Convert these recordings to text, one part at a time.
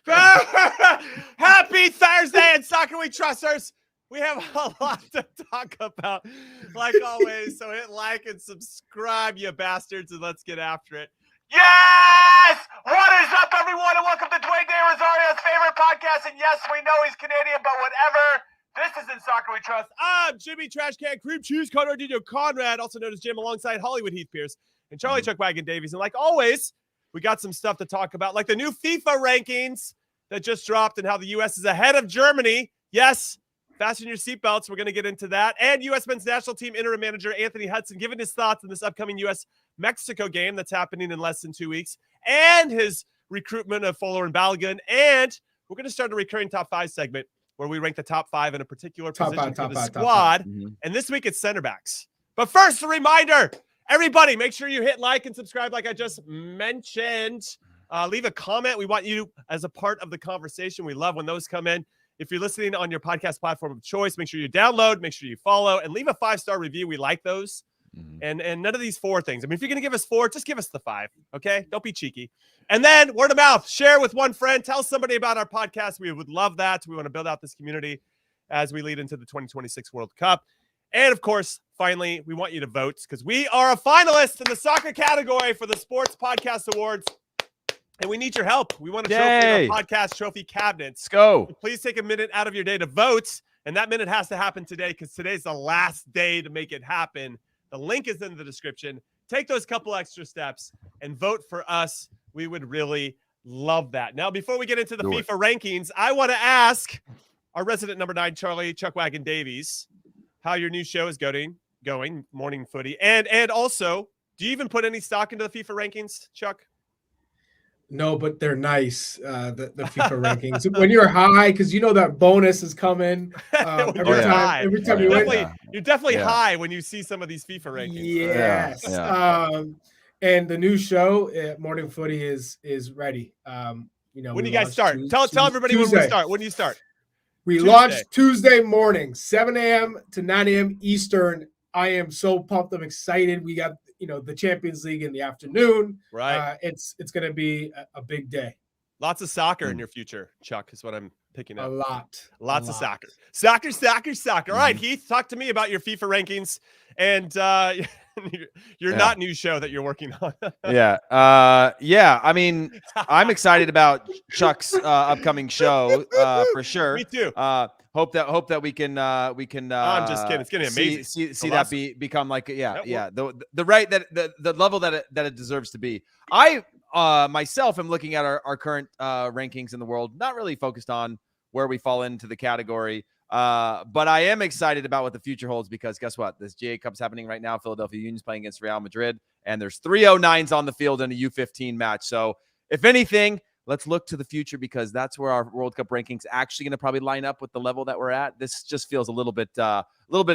Happy Thursday, and Soccer We Trusters. We have a lot to talk about, like always. So hit like and subscribe, you bastards, and let's get after it. Yes! What is up, everyone, and welcome to Dwayne De Rosario's favorite podcast. And yes, we know he's Canadian, but whatever. This is in Soccer We Trust. I'm Jimmy Trashcan Cream Cheese Conrad, Conrad, also known as Jim, alongside Hollywood Heath Pearce and Charlie Chuckwagon Davies. And like always, we got some stuff to talk about, like the new FIFA rankings that just dropped and how the U.S. is ahead of Germany. Yes, fasten your seatbelts. We're going to get into that. And U.S. men's national team interim manager Anthony Hudson giving his thoughts on this upcoming U.S.-Mexico game that's happening in less than 2 weeks, and his recruitment of Fuller and Balogun. And we're going to start a recurring top 5 segment where we rank the top 5 in a particular position for the squad. And this week it's center backs. But first, a reminder, everybody, make sure you hit like and subscribe like I just mentioned. Leave a comment. We want you as a part of the conversation. We love when those come in. If you're listening on your podcast platform of choice, make sure you download, make sure you follow, and leave a 5-star review. We like those. And none of these 4 things. I mean, if you're going to give us 4, just give us the 5, okay? Don't be cheeky. And then word of mouth, share with one friend, tell somebody about our podcast. We would love that. We want to build out this community as we lead into the 2026 World Cup. And of course, finally, we want you to vote because we are a finalist in the soccer category for the Sports Podcast Awards. And we need your help. We want a trophy in our podcast trophy cabinet. Let's go. So please take a minute out of your day to vote. And that minute has to happen today because today's the last day to make it happen. The link is in the description. Take those couple extra steps and vote for us. We would really love that. Now, before we get into the FIFA rankings, I want to ask our resident number 9, Charlie Chuckwagon Davies, how your new show is going, Morning Footy. And also, do you even put any stock into the FIFA rankings, Chuck? No, but they're nice, the FIFA rankings. When you're high, because you know that bonus is coming every time you win. You're definitely high when you see some of these FIFA rankings. Yes. And the new show, Morning Footy, is ready. When do you guys start? Tell everybody when we start. When do you start? We launch Tuesday morning, 7 a.m. to 9 a.m. Eastern. I am so pumped. I'm excited. We got the Champions League in the afternoon. Right. It's going to be a big day. Lots of soccer in your future, Chuck, is what I'm picking up. Lots of soccer. Soccer. All right, Heath, talk to me about your FIFA rankings and your not new show that you're working on. I mean, I'm excited about Chuck's upcoming show for sure. Me too. Hope that we can I'm just kidding. It's gonna be amazing. See that become like the right the level that it deserves to be. I myself am looking at our current rankings in the world, not really focused on where we fall into the category. But I am excited about what the future holds because guess what? This GA Cup's happening right now. Philadelphia Union's playing against Real Madrid, and there's 309s on the field in a U15 match. So if anything, let's look to the future because that's where our World Cup rankings actually going to probably line up with the level that we're at. This just feels a little bit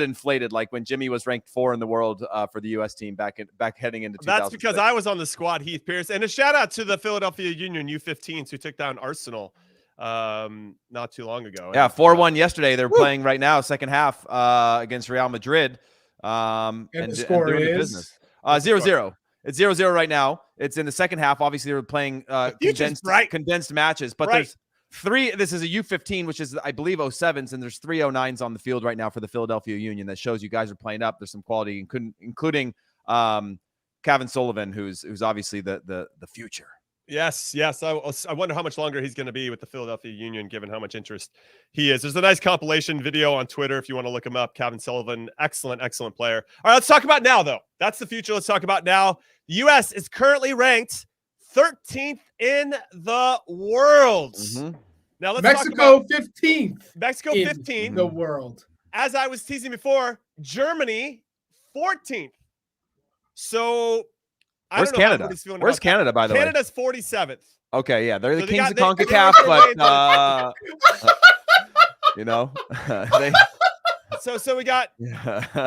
inflated, like when Jimmy was ranked 4 in the world for the U.S. team back heading into 2006. That's because I was on the squad, Heath Pearce, and a shout out to the Philadelphia Union U15s who took down Arsenal not too long ago. Yeah, 4-1 yesterday. They're playing right now, second half against Real Madrid. And the score is 0-0. It's 0-0 right now. It's in the second half. Obviously, they were playing condensed matches, but there's 3. This is a U15, which is, I believe, 07s, and there's 3 09s on the field right now for the Philadelphia Union. That shows you guys are playing up. There's some quality, including Kevin Sullivan, who's obviously the future. Yes. I wonder how much longer he's going to be with the Philadelphia Union, given how much interest he is. There's a nice compilation video on Twitter if you want to look him up. Kevin Sullivan, excellent player. All right, let's talk about now, though. That's the future. Let's talk about now. The U.S. is currently ranked 13th in the world. Now let's Mexico talk about 15th. Mexico 15th in the world. As I was teasing before, Germany 14th. So Where's Canada? Where's Canada, by the way? Canada's 47th. Okay, yeah, they're the kings of CONCACAF, but So we got.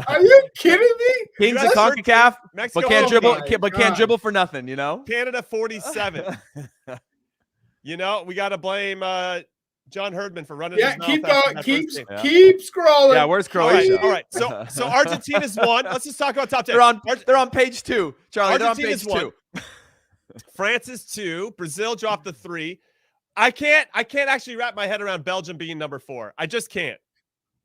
Are you kidding me? Kings of CONCACAF, Mexico, but can't dribble for nothing. Canada 47th. We got to blame John Herdman for running. Yeah, keep going. Keep scrolling. Yeah, where's Croatia? All right. So Argentina's 1. Let's just talk about top 10. They're on page 2, Charlie. Argentina's 1. France is 2. Brazil dropped to 3. I can't actually wrap my head around Belgium being number 4. I just can't.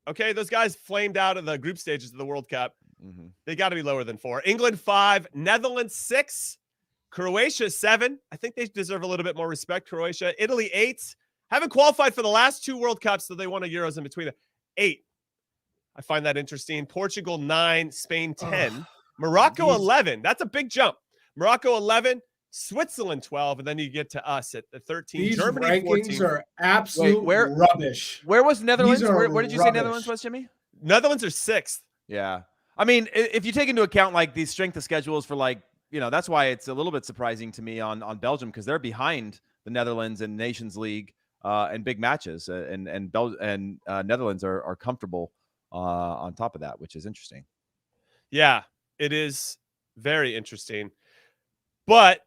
Okay, those guys flamed out of the group stages of the World Cup. Mm-hmm. They got to be lower than 4. England 5, Netherlands 6, Croatia 7. I think they deserve a little bit more respect. Croatia, Italy 8. Haven't qualified for the last 2 World Cups, so they won a Euros in between. 8. I find that interesting. Portugal 9, Spain 10, Morocco 11. That's a big jump. Morocco 11, Switzerland 12, and then you get to us at 13. These Germany rankings 14. are absolute rubbish. Where was Netherlands? Where did you say rubbish. Netherlands was, Jimmy? Netherlands are 6th. Yeah. I mean, if you take into account like these strength of schedules for like, that's why it's a little bit surprising to me on Belgium, because they're behind the Netherlands in Nations League and big matches, and Netherlands are comfortable on top of that, which is interesting. Yeah, it is very interesting. But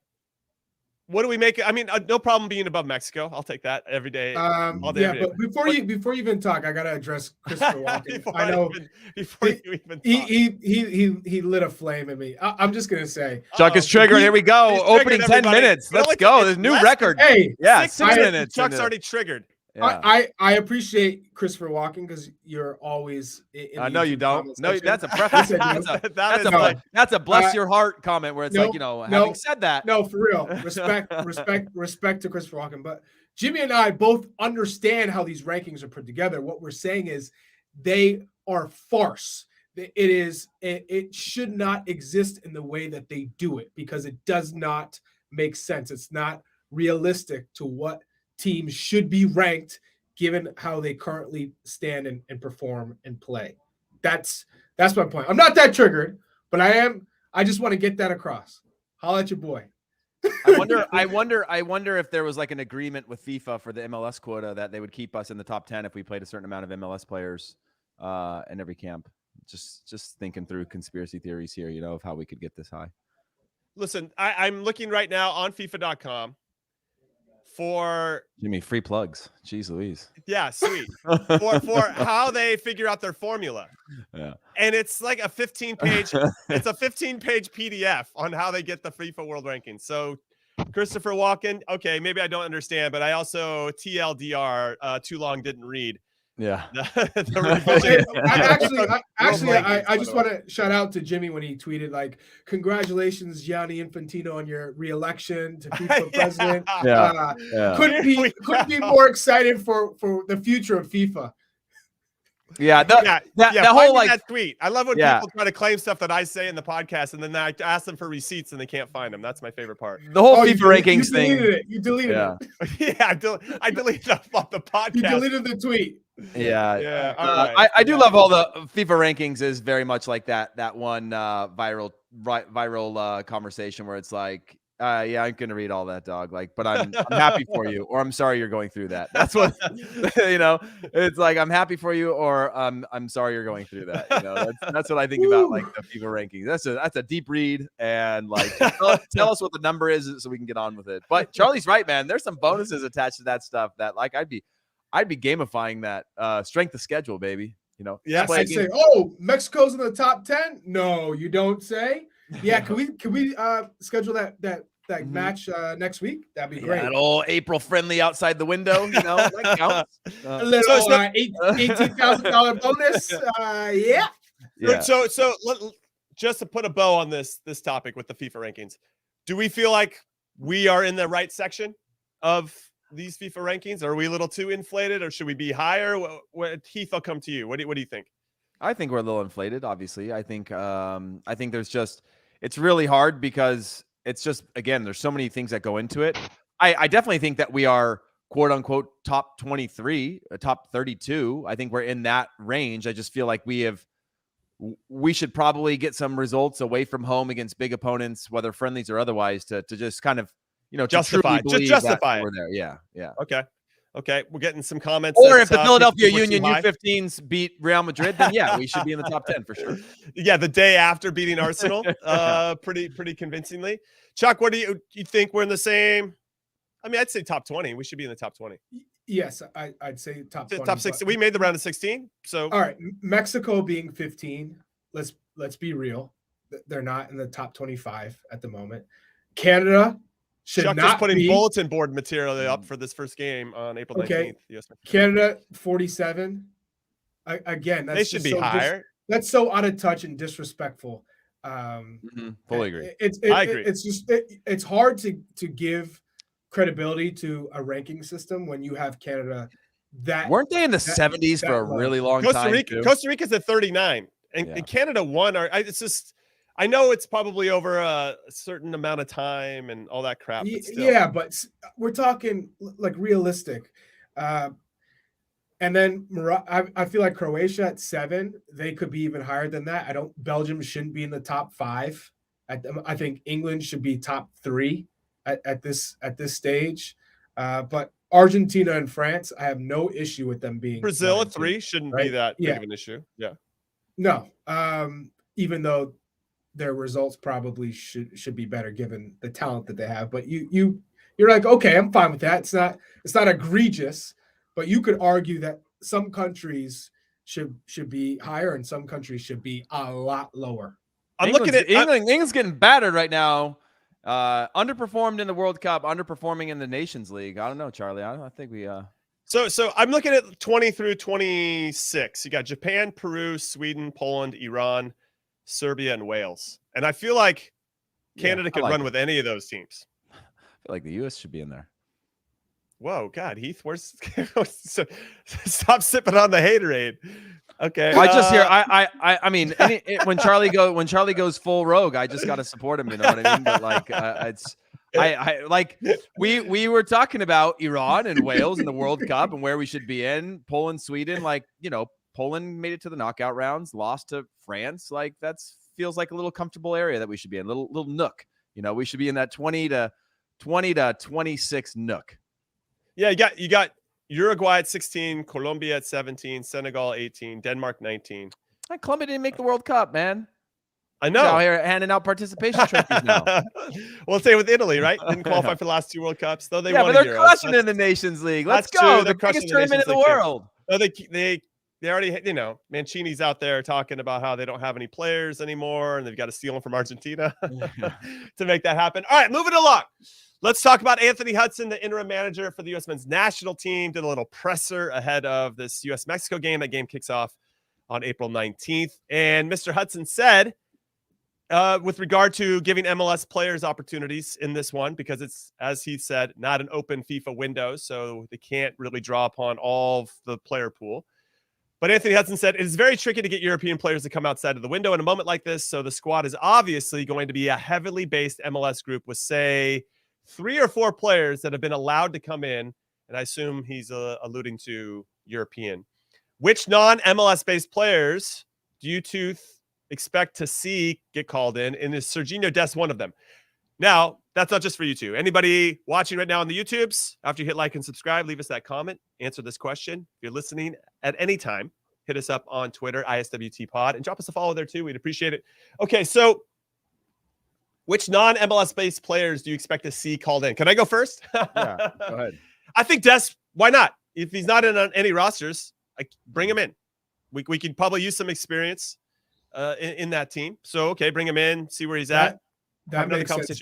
what do we make? I mean, no problem being above Mexico. I'll take that every day. All day, every day. But before you even talk, I gotta address Christopher Walken. I know before you even talk. He lit a flame in me. I'm just gonna say, Chuck is triggered. Here we go. Opening 10 minutes. Let's go. There's a new record. Hey, yeah, 6 minutes. Chuck's already triggered. Yeah. I appreciate Christopher Walken because you're always. No, you don't. No, that's a preference. That's a bless your heart comment where it's having said that. No, for real. Respect to Christopher Walken. But Jimmy and I both understand how these rankings are put together. What we're saying is they are farce. It should not exist in the way that they do it because it does not make sense. It's not realistic to what teams should be ranked given how they currently stand and perform and play. That's my point. I'm not that triggered, but I am. I just want to get that across. Holla at your boy. I wonder if there was like an agreement with FIFA for the MLS quota that they would keep us in the top 10 if we played a certain amount of MLS players in every camp. Just thinking through conspiracy theories here, of how we could get this high. Listen, I'm looking right now on FIFA.com. For Jimmy, free plugs. Jeez Louise. Yeah, sweet. for how they figure out their formula. Yeah. And it's like a 15-page PDF on how they get the FIFA World Rankings. So Christopher Walken, okay, maybe I don't understand, but I also TLDR, too long didn't read. Yeah. I just want to shout out to Jimmy when he tweeted like, "Congratulations, Gianni Infantino, on your re-election to FIFA president." Couldn't be more excited for the future of FIFA. That whole like that tweet. I love when people try to claim stuff that I say in the podcast, and then I ask them for receipts and they can't find them. That's my favorite part. The whole FIFA rankings thing. You deleted it. Yeah, I deleted it off the podcast. You deleted the tweet. Yeah. All right. I do love all the FIFA rankings. Is very much like that one viral conversation where it's like, I'm gonna read all that, dog. Like, but I'm happy for you, or I'm sorry you're going through that. That's what It's like I'm happy for you, or I'm sorry you're going through that. That's what I think about like the FIFA rankings. That's a deep read, and like tell us what the number is so we can get on with it. But Charlie's right, man. There's some bonuses attached to that stuff that like I'd be gamifying that strength of schedule, baby. Yes, I'd say, Mexico's in the top 10. No, you don't say. Yeah, can we schedule that match next week? That'd be great. That old April friendly outside the window, that counts. A little $18,000 bonus. Yeah. So just to put a bow on this topic with the FIFA rankings, do we feel like we are in the right section of these FIFA rankings? Are we a little too inflated, or should we be higher? Heath, I'll come to you. What do you think? I think we're a little inflated. Obviously, I think there's just, it's really hard because it's just, again, there's so many things that go into it. I definitely think that we are quote unquote top 23, top 32. I think we're in that range. I just feel like we should probably get some results away from home against big opponents, whether friendlies or otherwise, to just kind of, justify it. We're there. Yeah. Okay. We're getting some comments. Or if the Philadelphia Union U15s beat Real Madrid, then we should be in the top 10 for sure. Yeah, the day after beating Arsenal, pretty convincingly. Chuck, what do you think? We're in the same? I mean, I'd say top 20. We should be in the top 20. Yes, I'd say top 20. Top 16. We made the round of 16. So all right, Mexico being 15. Let's be real. They're not in the top 25 at the moment. Canada should Chuck not putting be bulletin board material up for this first game on April 19th. Canada 47. Again, that's they should be higher. That's so out of touch and disrespectful. Fully agree. I agree. It's hard to give credibility to a ranking system when you have Canada that weren't they in the 70s for a really long time? Costa Rica's at 39, and Canada won. It's just, I know it's probably over a certain amount of time and all that crap. But still. Yeah, but we're talking like realistic. And then I feel like Croatia at 7, they could be even higher than that. Belgium shouldn't be in the top 5. I think England should be top 3 at this stage. But Argentina and France, I have no issue with them being. Brazil at 3 shouldn't be that big of an issue. Yeah. No. Even though their results probably should be better given the talent that they have. But you're like, okay, I'm fine with that. It's not egregious. But you could argue that some countries should be higher and some countries should be a lot lower. Looking at England's getting battered right now. Underperformed in the World Cup, underperforming in the Nations League. I don't know, Charlie. I think we So I'm looking at 20 through 26. You got Japan, Peru, Sweden, Poland, Iran, Serbia, and Wales. And I feel like Canada could run with any of those teams. I feel like the US should be in there. Whoa, God, Heath, where's stop sipping on the haterade. Okay. Well, I just hear I mean when Charlie goes full rogue, I just got to support him, you know what I mean? But like it's I like we were talking about Iran and Wales in the World Cup and where we should be in. Poland, Sweden, like, you know, Poland made it to the knockout rounds, lost to France. Like that's feels like a little comfortable area that we should be in, little nook. You know, we should be in that 20 to 26 nook. Yeah, you got Uruguay at 16, Colombia at 17, Senegal 18, Denmark 19. Colombia didn't make the World Cup, man. I know. Out here handing out participation trophies now. Well, same with Italy, right? Didn't qualify for the last 2 World Cups, though they won. But they're crushing in the Nations League. Let's go. The biggest tournament in the world. Oh, they already, you know, Mancini's out there talking about how they don't have any players anymore, and they've got to steal them from Argentina to make that happen. All right, moving along. Let's talk about Anthony Hudson, the interim manager for the U.S. men's national team. Did a little presser ahead of this U.S.-Mexico game. That game kicks off on April 19th. And Mr. Hudson said, with regard to giving MLS players opportunities in this one, because it's, as he said, not an open FIFA window, so they can't really draw upon all of the player pool. But Anthony Hudson said, it is very tricky to get European players to come outside of the window in a moment like this, so the squad is obviously going to be a heavily based MLS group with, say, 3 or 4 players that have been allowed to come in, and I assume he's alluding to European. Which non-MLS based players do you two expect to see get called in? And is Sergiño Dest one of them? Now, that's not just for you two. Anybody watching right now on the YouTubes, after you hit like and subscribe, leave us that comment, answer this question. If you're listening at any time, hit us up on Twitter, ISWT Pod, and drop us a follow there too. We'd appreciate it. Okay, so which non-MLS based players do you expect to see called in? Can I go first? Yeah, go ahead. I think Dest, why not? If he's not in on any rosters, bring him in. We could probably use some experience in that team. So, okay, bring him in, see where he's at. That makes sense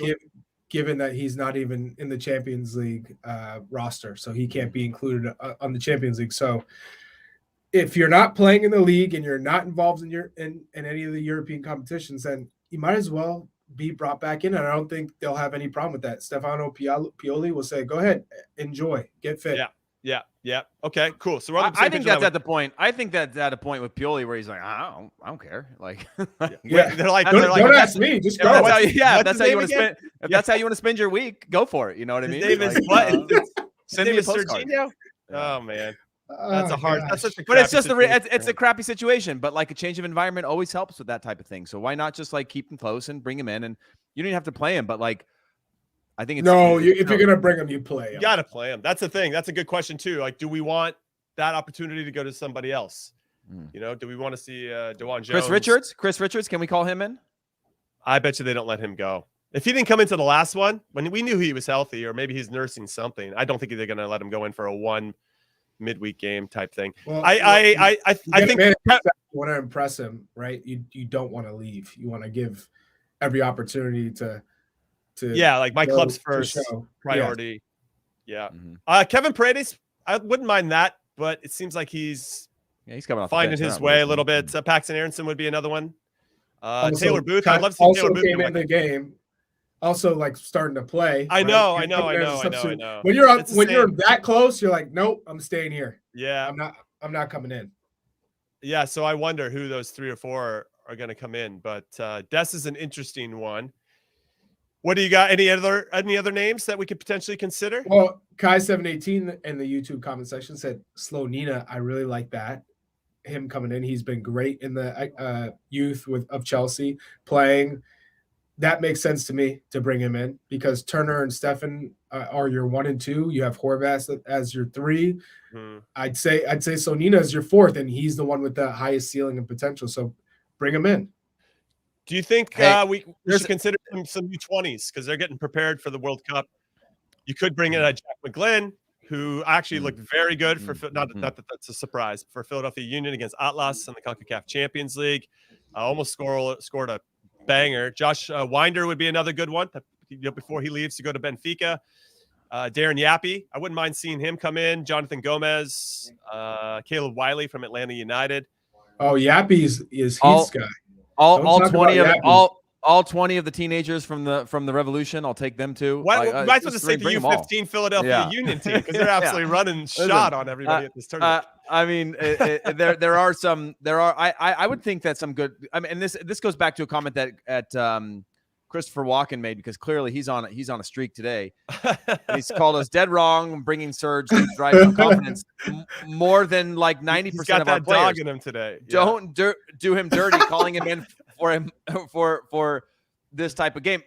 given that he's not even in the Champions League roster. So he can't be included on the Champions League. So if you're not playing in the league and you're not involved in any of the European competitions, then you might as well be brought back in, and I don't think they'll have any problem with that. Stefano Pioli will say, "Go ahead, enjoy, get fit." Yeah. Okay, cool. So I think that's at the point. I think that's at a point with Pioli where he's like, I don't care. Like, they're like, don't ask me, just go. That's how you want to spend. If that's how you want to spend your week, go for it. You know what I mean? Davis, send me a postcard. Oh man. That's such a but it's just it's a crappy situation. But like a change of environment always helps with that type of thing. So why not just like keep him close and bring him in? And you don't even have to play him, but like I think it's if you're gonna bring him, you play him. You gotta play him. That's the thing. That's a good question too. Like, do we want that opportunity to go to somebody else? You know, do we want to see DeJuan Jones? Chris Richards, can we call him in? I bet you they don't let him go. If he didn't come into the last one, when we knew he was healthy, or maybe he's nursing something, I don't think they're gonna let him go in for a one midweek game type thing. Well, I think you want to impress him, right? You don't want to leave. You want to give every opportunity to like my club's first priority. Yeah. Kevin Paredes, I wouldn't mind that, but it seems like he's coming off finding his way a little bit. Paxton Aronson would be another one. Taylor Booth, I'd love to see also Taylor Booth came in the game. Also, like starting to play. I know. When you're that close, you're like, nope, I'm staying here. Yeah, I'm not coming in. Yeah, so I wonder who those 3 or 4 are going to come in. But Des is an interesting one. What do you got? Any other names that we could potentially consider? Well, Kai718 in the YouTube comment section said Slonina. I really like that. Him coming in. He's been great in the youth of Chelsea playing. That makes sense to me to bring him in because Turner and Stefan are your 1 and 2. You have Horvath as your 3. I'd say Slonina is your 4th, and he's the one with the highest ceiling and potential. So bring him in. Do you think we should consider some U20s because they're getting prepared for the World Cup? You could bring in Jack McGlynn, who actually looked very good for not that that's a surprise for Philadelphia Union against Atlas in the CONCACAF Champions League. Almost scored a banger. Josh Winder would be another good one before he leaves to go to Benfica. Darren Yappy, I wouldn't mind seeing him come in. Jonathan Gomez, Caleb Wiley from Atlanta United. Oh, Yappy is Heath's guy. All 20 of the teenagers from the Revolution, I'll take them too. Why might as well just take the U15 Philadelphia Union team because they're absolutely running shot on everybody at this tournament. I mean, there are. I would think that some good. I mean, and this goes back to a comment that Christopher Walken made because clearly he's on a streak today. He's called us dead wrong, bringing surge to drive some confidence more than like 90% of our players. Dog in him today. Don't do him dirty, calling him in for this type of game.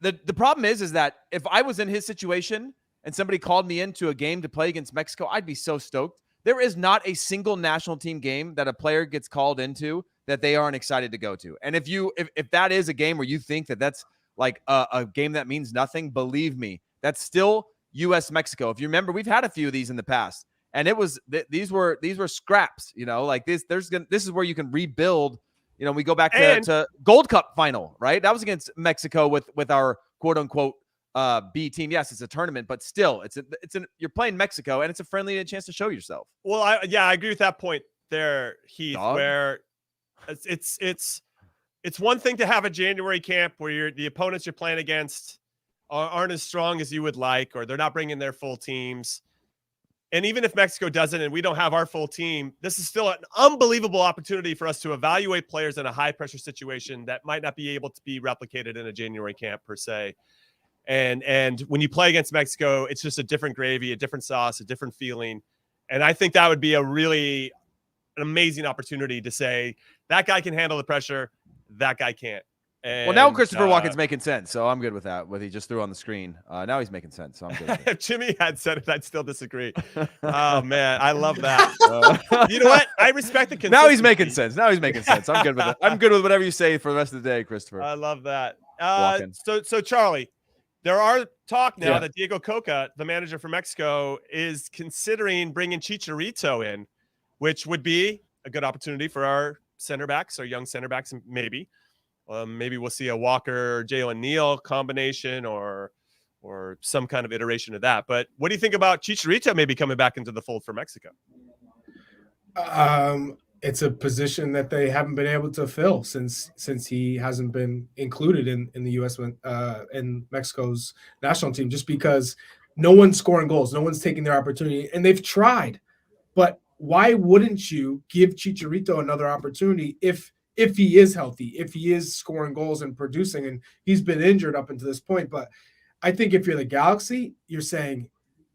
The problem is that if I was in his situation and somebody called me into a game to play against Mexico, I'd be so stoked. There is not a single national team game that a player gets called into that they aren't excited to go to. And if that is a game where you think that that's like a game that means nothing, believe me, that's still US Mexico. If you remember, we've had a few of these in the past, and it was these were scraps. Like this is where you can rebuild. We go back to Gold Cup final, right? That was against Mexico with our quote unquote B team. Yes, it's a tournament, but still, you're playing Mexico, and it's a friendly chance to show yourself. Well, I agree with that point there, Heath. Where it's one thing to have a January camp where the opponents you're playing against aren't as strong as you would like, or they're not bringing their full teams. And even if Mexico doesn't, and we don't have our full team, this is still an unbelievable opportunity for us to evaluate players in a high pressure situation that might not be able to be replicated in a January camp per se. And when you play against Mexico, it's just a different gravy, a different sauce, a different feeling. And I think that would be an amazing opportunity to say that guy can handle the pressure, that guy can't. And, well, now Christopher Walken's making sense, so I'm good with that. What he just threw on the screen, now he's making sense, so I'm good with it. If Jimmy had said it, I'd still disagree. Oh man, I love that. You know what? I respect the consistency. Now he's making sense. I'm good with it. I'm good with whatever you say for the rest of the day, Christopher. I love that. So Charlie, there are talk now that Diego Coca, the manager for Mexico, is considering bringing Chicharito in, which would be a good opportunity for our center backs, our young center backs, maybe. Maybe we'll see a Walker, Jalen Neal combination or some kind of iteration of that. But what do you think about Chicharito maybe coming back into the fold for Mexico? It's a position that they haven't been able to fill since he hasn't been included in the U.S. in Mexico's national team, just because no one's scoring goals, no one's taking their opportunity, and they've tried. But why wouldn't you give Chicharito another opportunity if he is healthy, if he is scoring goals and producing? And he's been injured up until this point. But I think if you're the Galaxy, you're saying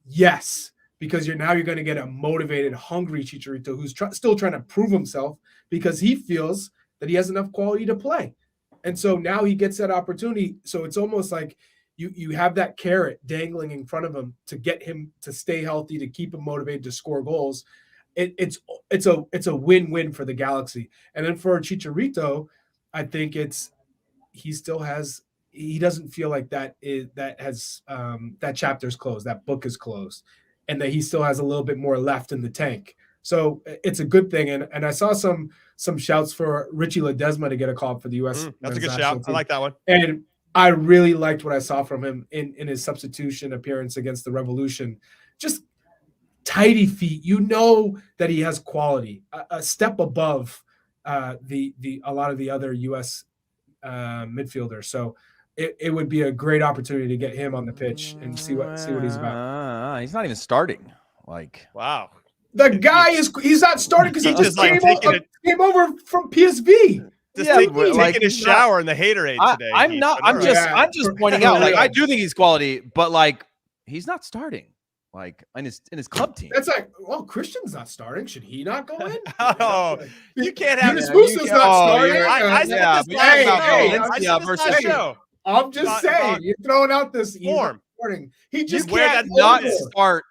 yes, because you're going to get a motivated, hungry Chicharito who's still trying to prove himself because he feels that he has enough quality to play. And so now he gets that opportunity. So it's almost like you have that carrot dangling in front of him to get him to stay healthy, to keep him motivated to score goals. It's a win-win for the Galaxy. And then for Chicharito, I think he doesn't feel like that chapter's closed, that book is closed, and that he still has a little bit more left in the tank. So it's a good thing. And I saw some shouts for Richie Ledesma to get a call for the U.S. That's a good shout. I like that one. And I really liked what I saw from him in his substitution appearance against the Revolution. Just tidy feet. You know that he has quality, a step above the a lot of the other U.S. Midfielders. So it would be a great opportunity to get him on the pitch and see what he's about. He's not even starting. Like, wow. The guy he's not starting because he just came over from PSV. Taking a shower in the haterade today. I'm just pointing out, like, I do think he's quality, but like, he's not starting. Like in his club team. That's like, well, Christian's not starting. Should he not go in? Oh, you can't have this. Musa's not starting. I said this show. I'm just saying, you're throwing out this form. He just can't not start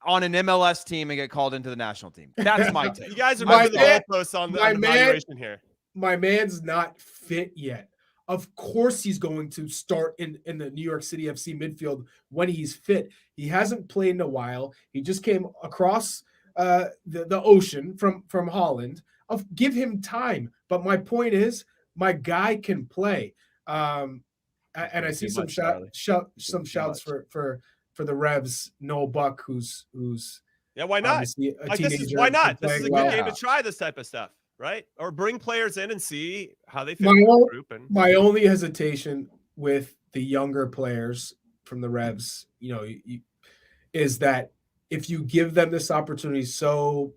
on an MLS team and get called into the national team. That's my take. You guys are moving the goalposts on the evaluation here. My man's not fit yet. Of course he's going to start in the New York City FC midfield when he's fit. He hasn't played in a while. He just came across the ocean from Holland. Give him time. But my point is, my guy can play. And I see some shouts for the Revs. Noah Buck, who's why not? Why not? This is a good game to try this type of stuff. Right? Or bring players in and see how they fit in the group. My only hesitation with the younger players from the Revs, is that if you give them this opportunity so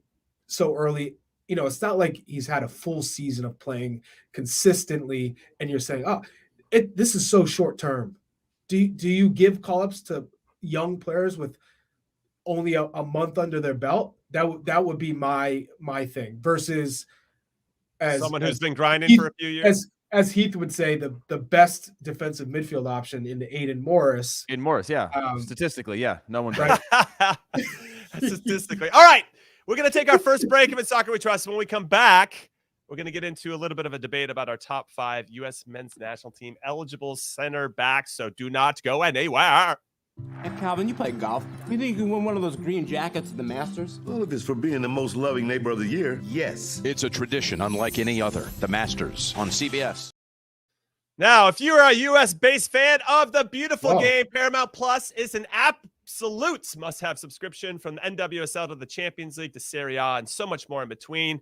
early, it's not like he's had a full season of playing consistently and you're saying, this is so short term. Do you give call-ups to young players with only a month under their belt? That would be my thing versus someone who's been grinding for a few years. As Heath would say, the best defensive midfield option in the Aiden Morris. In Morris, yeah. Statistically, yeah. No one right. Statistically. All right. We're going to take our first break of It's Soccer We Trust. When we come back, we're going to get into a little bit of a debate about our top 5 U.S. men's national team eligible center backs. So do not go anywhere. Hey, Calvin, you play golf. You think you can win one of those green jackets at the Masters? Well, if it's for being the most loving neighbor of the year, yes. It's a tradition unlike any other. The Masters on CBS. Now, if you are a U.S.-based fan of the beautiful game, Paramount Plus is an absolute must-have subscription from the NWSL to the Champions League to Serie A and so much more in between.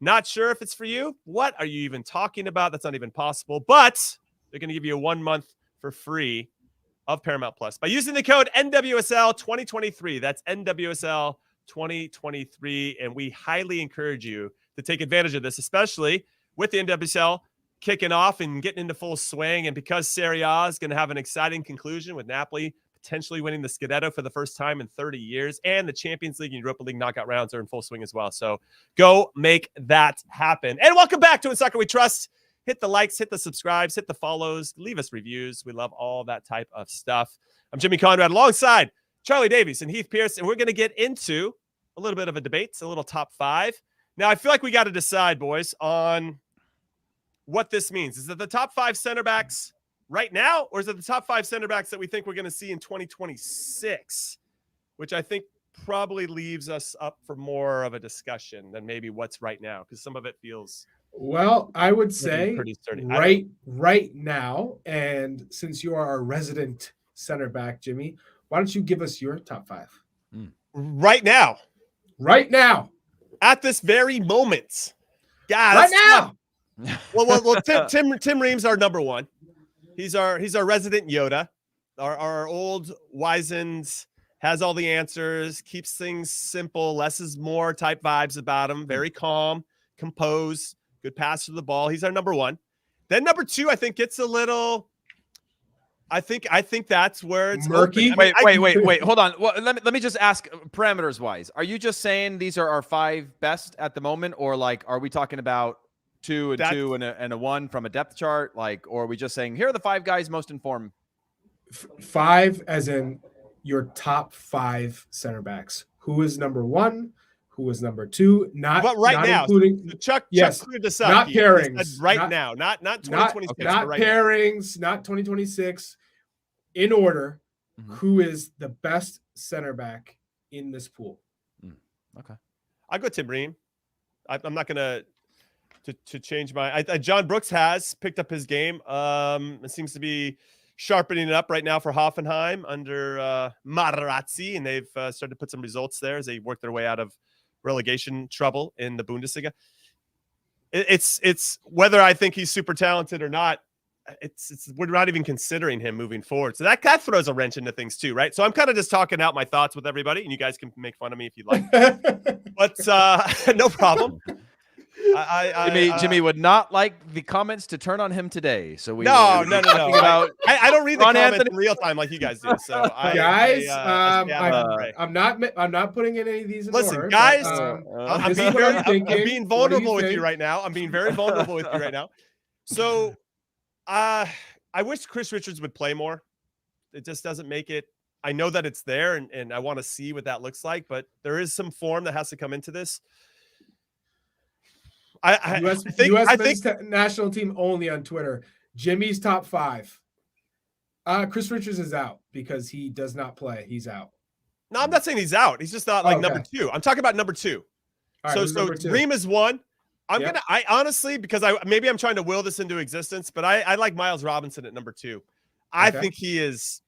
Not sure if it's for you. What are you even talking about? That's not even possible. But they're going to give you a 1 month for free of Paramount Plus by using the code NWSL 2023. That's NWSL 2023. And we highly encourage you to take advantage of this, especially with the NWSL kicking off and getting into full swing. And because Serie A is going to have an exciting conclusion with Napoli potentially winning the Scudetto for the first time in 30 years, and the Champions League and Europa League knockout rounds are in full swing as well. So go make that happen. And welcome back to In Soccer We Trust. Hit the likes, hit the subscribes, hit the follows, leave us reviews. We love all that type of stuff. I'm Jimmy Conrad alongside Charlie Davies and Heath Pearce, and we're going to get into a little bit of a debate, a little top 5. Now, I feel like we got to decide, boys, on what this means. Is it the top 5 center backs right now, or is it the top 5 center backs that we think we're going to see in 2026, which I think probably leaves us up for more of a discussion than maybe what's right now, because some of it feels... Well, I would say right now, and since you are our resident center back, Jimmy, why don't you give us your top 5? Right now. Right now. At this very moment. God, right now. Well, Tim Ream's our number 1. He's our resident Yoda. Our old wizened, has all the answers, keeps things simple, less is more type vibes about him. Very calm, composed. Good pass to the ball. He's our number 1. Then number 2, I think gets a little. I think that's where it's murky. Wait. Hold on. Well, let me just ask parameters wise. Are you just saying these are our 5 best at the moment, or like are we talking about 2 and 2 and a 1 from a depth chart? Like, or are we just saying here are the 5 guys most informed? 5 as in your top 5 center backs. Who is number 1? Who was number 2? Not now, including Chuck cleared this up. Not pairings. Now, not 2026. Not right pairings. Now. Not 2026. In order, who is the best center back in this pool? Okay, I'll go Tim Ream. I'm not gonna. to change my. John Brooks has picked up his game. It seems to be sharpening it up right now for Hoffenheim under Materazzi, and they've started to put some results there as they work their way out of relegation trouble in the Bundesliga. It's whether I think he's super talented or not. We're not even considering him moving forward. So that throws a wrench into things too, right? So I'm kind of just talking out my thoughts with everybody, and you guys can make fun of me if you'd like. But no problem. Jimmy would not like the comments to turn on him today. So no. I don't read the comments in real time like you guys do. So guys, I'm not putting in any of these. Listen, guys, I'm being vulnerable with you right now. I'm being very vulnerable with you right now. So, I wish Chris Richards would play more. It just doesn't make it. I know that it's there, and I want to see what that looks like. But there is some form that has to come into this. I think national team only on Twitter. Jimmy's top 5. Chris Richards is out because he does not play. He's out. No, I'm not saying he's out. He's just not number 2. I'm talking about number 2. All right, so Ream is 1. I honestly, because maybe I'm trying to will this into existence, but I like Miles Robinson at number 2. I think he is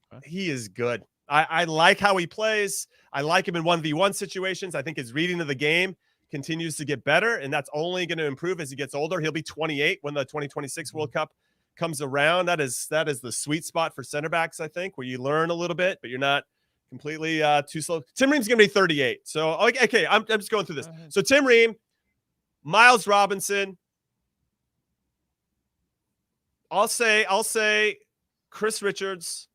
good. I like how he plays. I like him in 1v1 situations. I think his reading of the game continues to get better, and that's only going to improve as he gets older. He'll be 28 when the 2026 World Cup comes around. That is the sweet spot for center backs, I think, where you learn a little bit, but you're not completely too slow. Tim Ream's going to be 38. So, okay, I'm just going through this. So Tim Ream, Miles Robinson. I'll say Chris Richards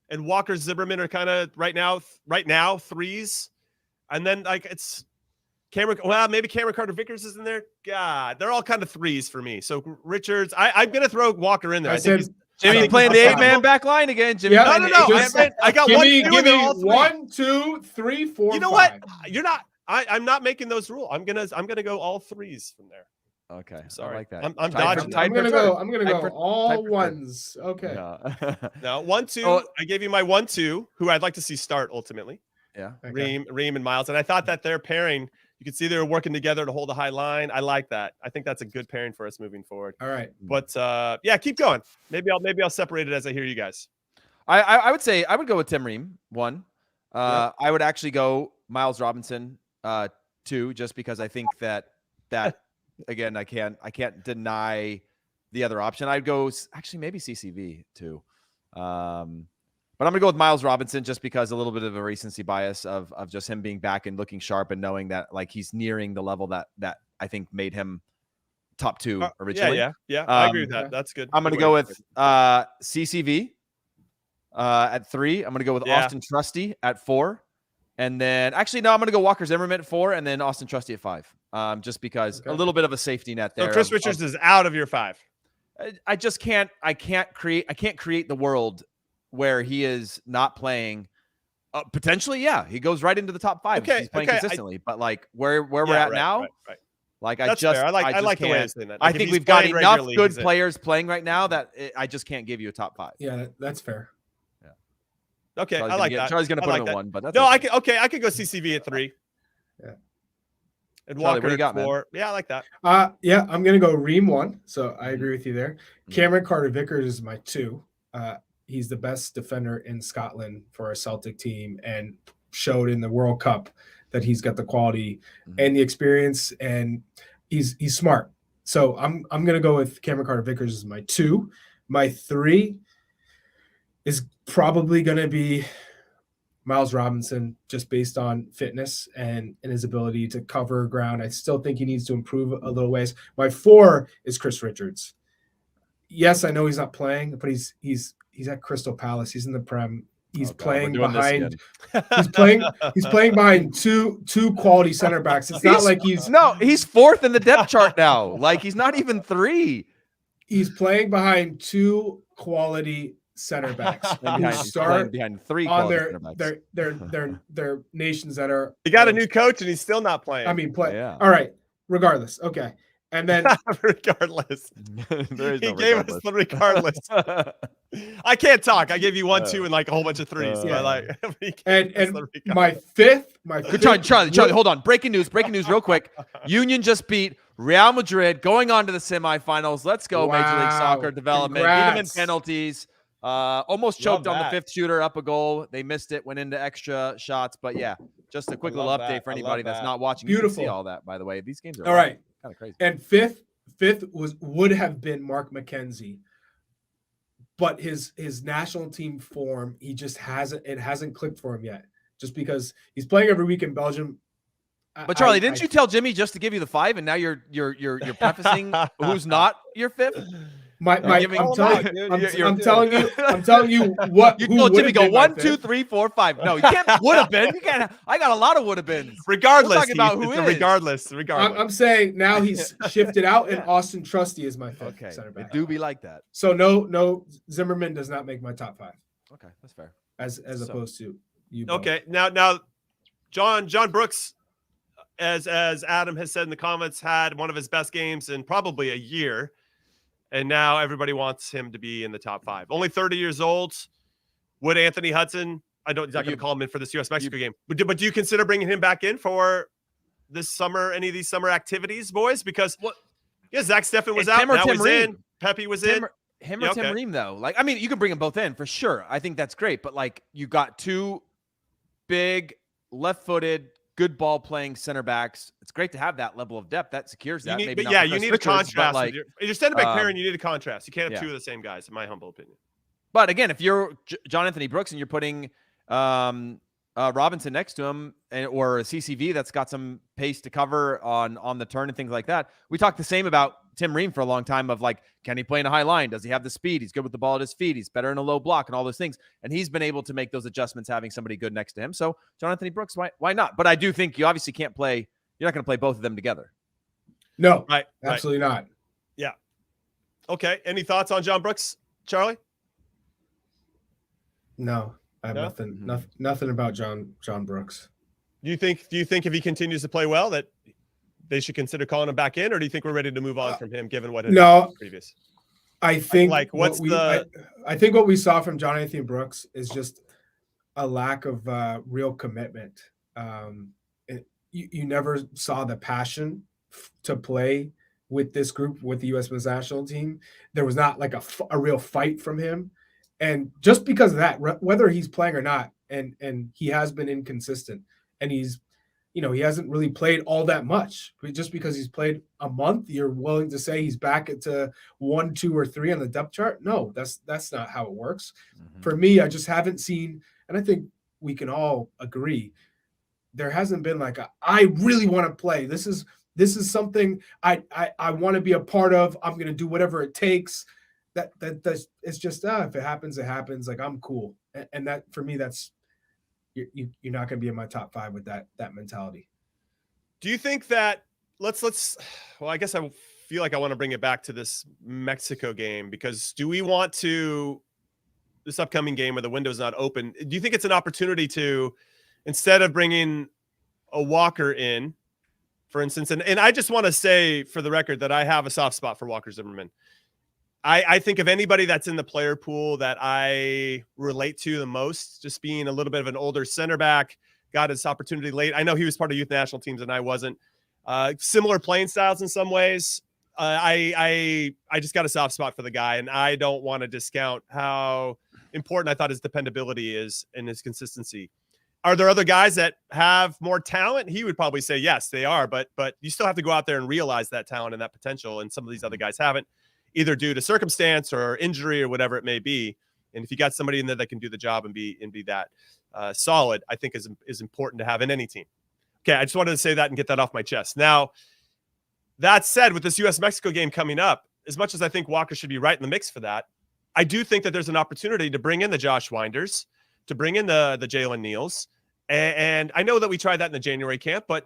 and Walker Zimmerman are kind of right now 3s. And then it's Cameron. Well, maybe Cameron Carter-Vickers is in there. God, they're all kind of 3s for me. So Richards, I'm going to throw Walker in there. Jimmy playing the 8-man back line again. Jimmy, no. I got give 1, me 2, and they're all 3. 1, 2, 3, 4. You know 5. what? You're not. I'm not making those rules. I'm gonna go all 3s from there. Okay, sorry. I like that. I'm dodging. I'm gonna go all 1s. Okay. No, 1, 2. Oh, I gave you my 1, 2, who I'd like to see start ultimately. Yeah. Okay. Ream and Miles, and I thought that their pairing. You can see they were working together to hold a high line. I like that. I think that's a good pairing for us moving forward. All right. But keep going. Maybe I'll separate it as I hear you guys. I would say I would go with Tim Ream 1. I would actually go Miles Robinson 2, just because I think that again I can't deny the other option. I'd go actually maybe CCV 2. But I'm going to go with Miles Robinson just because a little bit of a recency bias of just him being back and looking sharp and knowing that like he's nearing the level that I think made him top 2 originally. Yeah. I agree with that. That's good. I'm going to go with CCV at 3. I'm going to go with Austin Trusty at 4. And then actually, no, I'm going to go Walker Zimmerman at 4 and then Austin Trusty at 5. Just because a little bit of a safety net there. So Chris Richards is out of your 5. I just can't create the world where he is not playing. Potentially, he goes right into the top 5. Okay, he's playing consistently. But like where we're at now, right. Like That's fair. I like the way you're saying that. I think we've got enough good players playing right now that I just can't give you a top 5. Yeah, that's fair. Yeah. Okay, I like that. Charlie's going to put him at 1, but that's I could go CCV at 3. Yeah. And Charlie, Walker at 4. Man? Yeah, I like that. I'm going to go Ream 1. So I agree with you there. Cameron Carter-Vickers is my 2. He's the best defender in Scotland for a Celtic team and showed in the World Cup that he's got the quality and the experience, and he's smart. So I'm going to go with Cameron Carter-Vickers as my 2. My 3 is probably going to be Miles Robinson, just based on fitness and his ability to cover ground. I still think he needs to improve a little ways. My 4 is Chris Richards. Yes, I know he's not playing, but he's at Crystal Palace. He's in the Prem. He's playing behind. He's playing behind two quality center backs. It's not like he's 4th in the depth chart now. Like he's not even 3. He's playing behind 2 quality center backs who start behind 3 on their nations that are. He got a new coach and he's still not playing. I mean, play. Yeah. All right. Regardless, okay. And then regardless, he gave us the regardless. I can't talk. I gave you 1, 2, and like a whole bunch of 3s. And my fifth. Charlie, hold on. Breaking news, real quick. Union just beat Real Madrid going on to the semifinals. Let's go, Major League Soccer development. Beat them in penalties. Almost choked on the 5th shooter, up a goal. They missed it, went into extra shots. But yeah, just a quick little update for anybody that's not watching. Beautiful. You can see all that, by the way. These games are all right. Kind of crazy. And fifth would have been Mark McKenzie, but his national team form, it hasn't clicked for him yet. Just because he's playing every week in Belgium. But Charlie, didn't you tell Jimmy just to give you the 5, and now you're prefacing who's not your 5th? I'm telling you what you told Jimmy go 1, 2, 3, 4, 5. No, you can't would have been. You can't. I got a lot of would have been. Regardless, about who is. Regardless. I'm saying now he's shifted out, and Austin Trusty is my 5th center back. It do be like that. So no, Zimmerman does not make my top 5. Okay, that's fair. As opposed to you. Okay, now, John Brooks, as Adam has said in the comments, had one of his best games in probably a year. And now everybody wants him to be in the top 5. Only 30 years old. Would Anthony Hudson, he's not going to call him in for this US-Mexico game. But do you consider bringing him back in for this summer, any of these summer activities, boys? Because Zach Steffen was out. Now he's in. Pepe was in. Him or Tim Ream, though. Like, I mean, you can bring them both in for sure. I think that's great. But, like, you got 2 big, left-footed, good ball-playing center backs. It's great to have that level of depth. That secures that. You need a contrast. Like, your center back pairing, you need a contrast. You can't have 2 of the same guys, in my humble opinion. But again, if you're John Anthony Brooks and you're putting Robinson next to him, or a CCV that's got some pace to cover on the turn and things like that, we talked the same about Tim Ream for a long time of, like, can he play in a high line? Does he have the speed? He's good with the ball at his feet. He's better in a low block and all those things. And he's been able to make those adjustments having somebody good next to him. So John Anthony Brooks, why not? But I do think you obviously can't play. You're not going to play both of them together. No, absolutely not. Yeah. Okay. Any thoughts on John Brooks, Charlie? No, I have nothing about John Brooks. Do you think if he continues to play well that they should consider calling him back in, or do you think we're ready to move on from him given what happened previous? I think I think what we saw from John Anthony Brooks is just a lack of real commitment. You never saw the passion to play with this group, with the U.S. men's national team. There was not like a real fight from him. And just because of that, whether he's playing or not, and he has been inconsistent, and he's, he hasn't really played all that much. But just because he's played a month, you're willing to say he's back at 1, 2, or 3 on the depth chart? No, that's not how it works. Mm-hmm. For me, I just haven't seen, and I think we can all agree, there hasn't been like I really want to play. This is something I want to be a part of. I'm going to do whatever it takes. That's it's just if it happens, it happens. Like, I'm cool, and that for me, that's you're not going to be in my top 5 with that mentality. Do you think that well, I guess I feel like I want to bring it back to this Mexico game, because do we want to, this upcoming game where the window's not open, do you think it's an opportunity to, instead of bringing a Walker in, for instance, and I just want to say for the record that I have a soft spot for Walker Zimmerman. I think of anybody that's in the player pool that I relate to the most, just being a little bit of an older center back, got his opportunity late. I know he was part of youth national teams and I wasn't. Similar playing styles in some ways. I just got a soft spot for the guy, and I don't want to discount how important I thought his dependability is and his consistency. Are there other guys that have more talent? He would probably say yes, they are, but you still have to go out there and realize that talent and that potential, and some of these other guys haven't, either due to circumstance or injury or whatever it may be. And if you got somebody in there that can do the job and be that solid, I think is important to have in any team. Okay, I just wanted to say that and get that off my chest. Now, that said, with this US-Mexico game coming up, as much as I think Walker should be right in the mix for that, I do think that there's an opportunity to bring in the Josh Winders, to bring in the Jalen Neals. And I know that we tried that in the January camp, but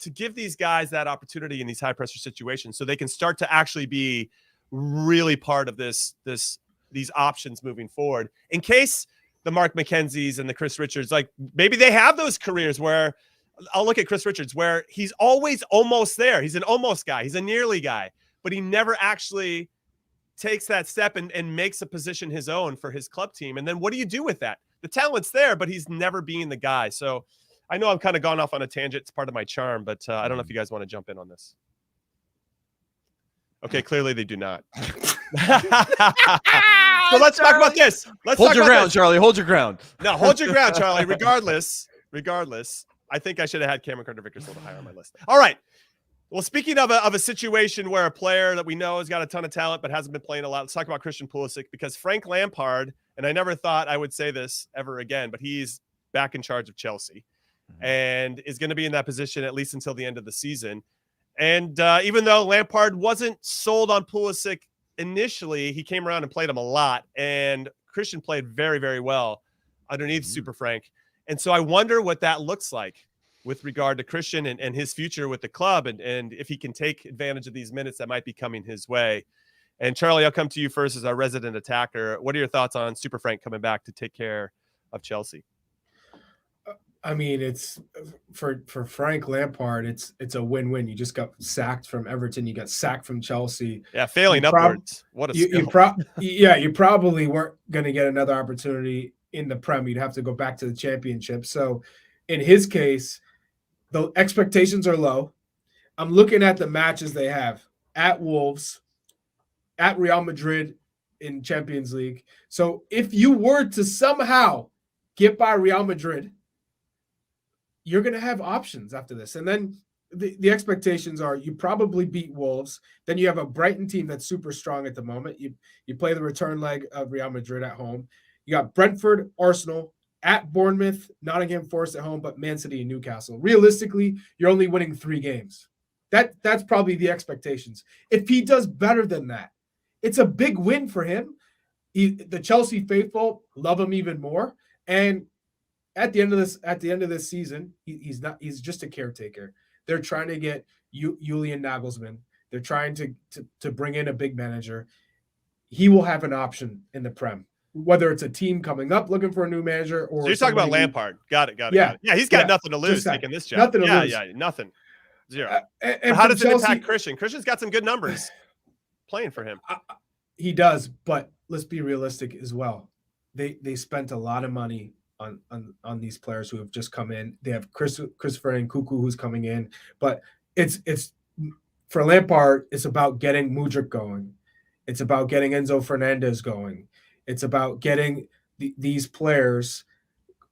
to give these guys that opportunity in these high-pressure situations so they can start to actually be really part of these options moving forward, in case the Mark McKenzies and the Chris Richards, like, maybe they have those careers where I'll look at Chris Richards, where he's always almost there. He's an almost guy. He's a nearly guy, but he never actually takes that step and makes a position his own for his club team. And then what do you do with that? The talent's there, but he's never being the guy. So I know I've kind of gone off on a tangent. It's part of my charm, but I don't know if you guys want to jump in on this. Okay, clearly they do not. So let's talk about this. Hold your ground, Charlie. Hold your ground. No, hold your ground, Charlie. Regardless, I think I should have had Cameron Carter-Vickers a little higher on my list. All right. Well, speaking of a situation where a player that we know has got a ton of talent but hasn't been playing a lot, let's talk about Christian Pulisic, because Frank Lampard, and I never thought I would say this ever again, but he's back in charge of Chelsea and is going to be in that position at least until the end of the season. And even though Lampard wasn't sold on Pulisic initially, he came around and played him a lot, and Christian played very, very well underneath Super Frank. And so I wonder what that looks like with regard to Christian and his future with the club, and if he can take advantage of these minutes that might be coming his way. And Charlie, I'll come to you first as our resident attacker. What are your thoughts on Super Frank coming back to take care of Chelsea? I mean, it's for Frank Lampard, it's a win-win. You just got sacked from Everton, you got sacked from Chelsea. Yeah, failing upwards. What a you probably weren't going to get another opportunity in the Prem. You'd have to go back to the Championship. So, in his case, the expectations are low. I'm looking at the matches they have at Wolves, at Real Madrid in Champions League. So, if you were to somehow get by Real Madrid, you're going to have options after this. And then the expectations are you probably beat Wolves. Then you have a Brighton team that's super strong at the moment. You play the return leg of Real Madrid at home. You got Brentford, Arsenal, at Bournemouth, Nottingham Forest at home, but Man City and Newcastle. Realistically, you're only winning 3 games. That's probably the expectations. If he does better than that, it's a big win for him. The Chelsea faithful love him even more. And at the end of this season, he's just a caretaker. They're trying to get Julian Nagelsmann. They're trying to bring in a big manager. He will have an option in the Prem, whether it's a team coming up looking for a new manager or. So you're talking about Lampard. Got it. Yeah, he's got nothing to lose taking this job. Nothing to lose. Yeah, nothing. Zero. And how does Chelsea, it impact Christian? Christian's got some good numbers playing for him. He does, but let's be realistic as well. They spent a lot of money on these players who have just come in. They have Christopher Nkunku who's coming in, but it's for Lampard, it's about getting Mudryk going. It's about getting Enzo Fernandez going. It's about getting these players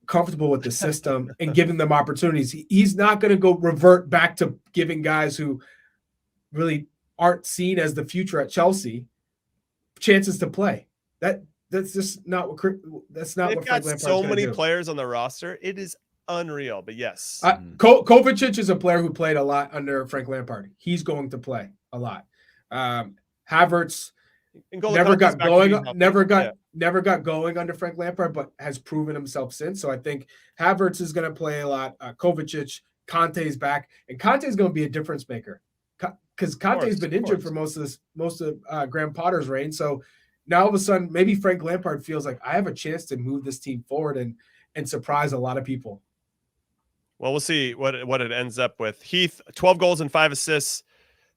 comfortable with the system and giving them opportunities. He's not going to go revert back to giving guys who really aren't seen as the future at Chelsea chances to play. That's just not what. That's not They've what. got so many players on the roster. It is unreal. But yes, Kovacic is a player who played a lot under Frank Lampard. He's going to play a lot. Havertz never got going under Frank Lampard, but has proven himself since. So I think Havertz is going to play a lot. Kovacic, Conte's back, and Conte is going to be a difference maker because Conte's been injured for most of Graham Potter's reign. So now all of a sudden, maybe Frank Lampard feels like I have a chance to move this team forward and surprise a lot of people. Well, we'll see what it ends up with. Heath, 12 goals and 5 assists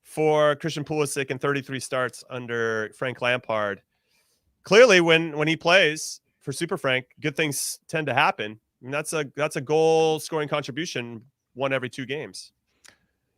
for Christian Pulisic and 33 starts under Frank Lampard. Clearly, when he plays for Super Frank, good things tend to happen. I mean, that's a goal scoring contribution 1 every 2 games.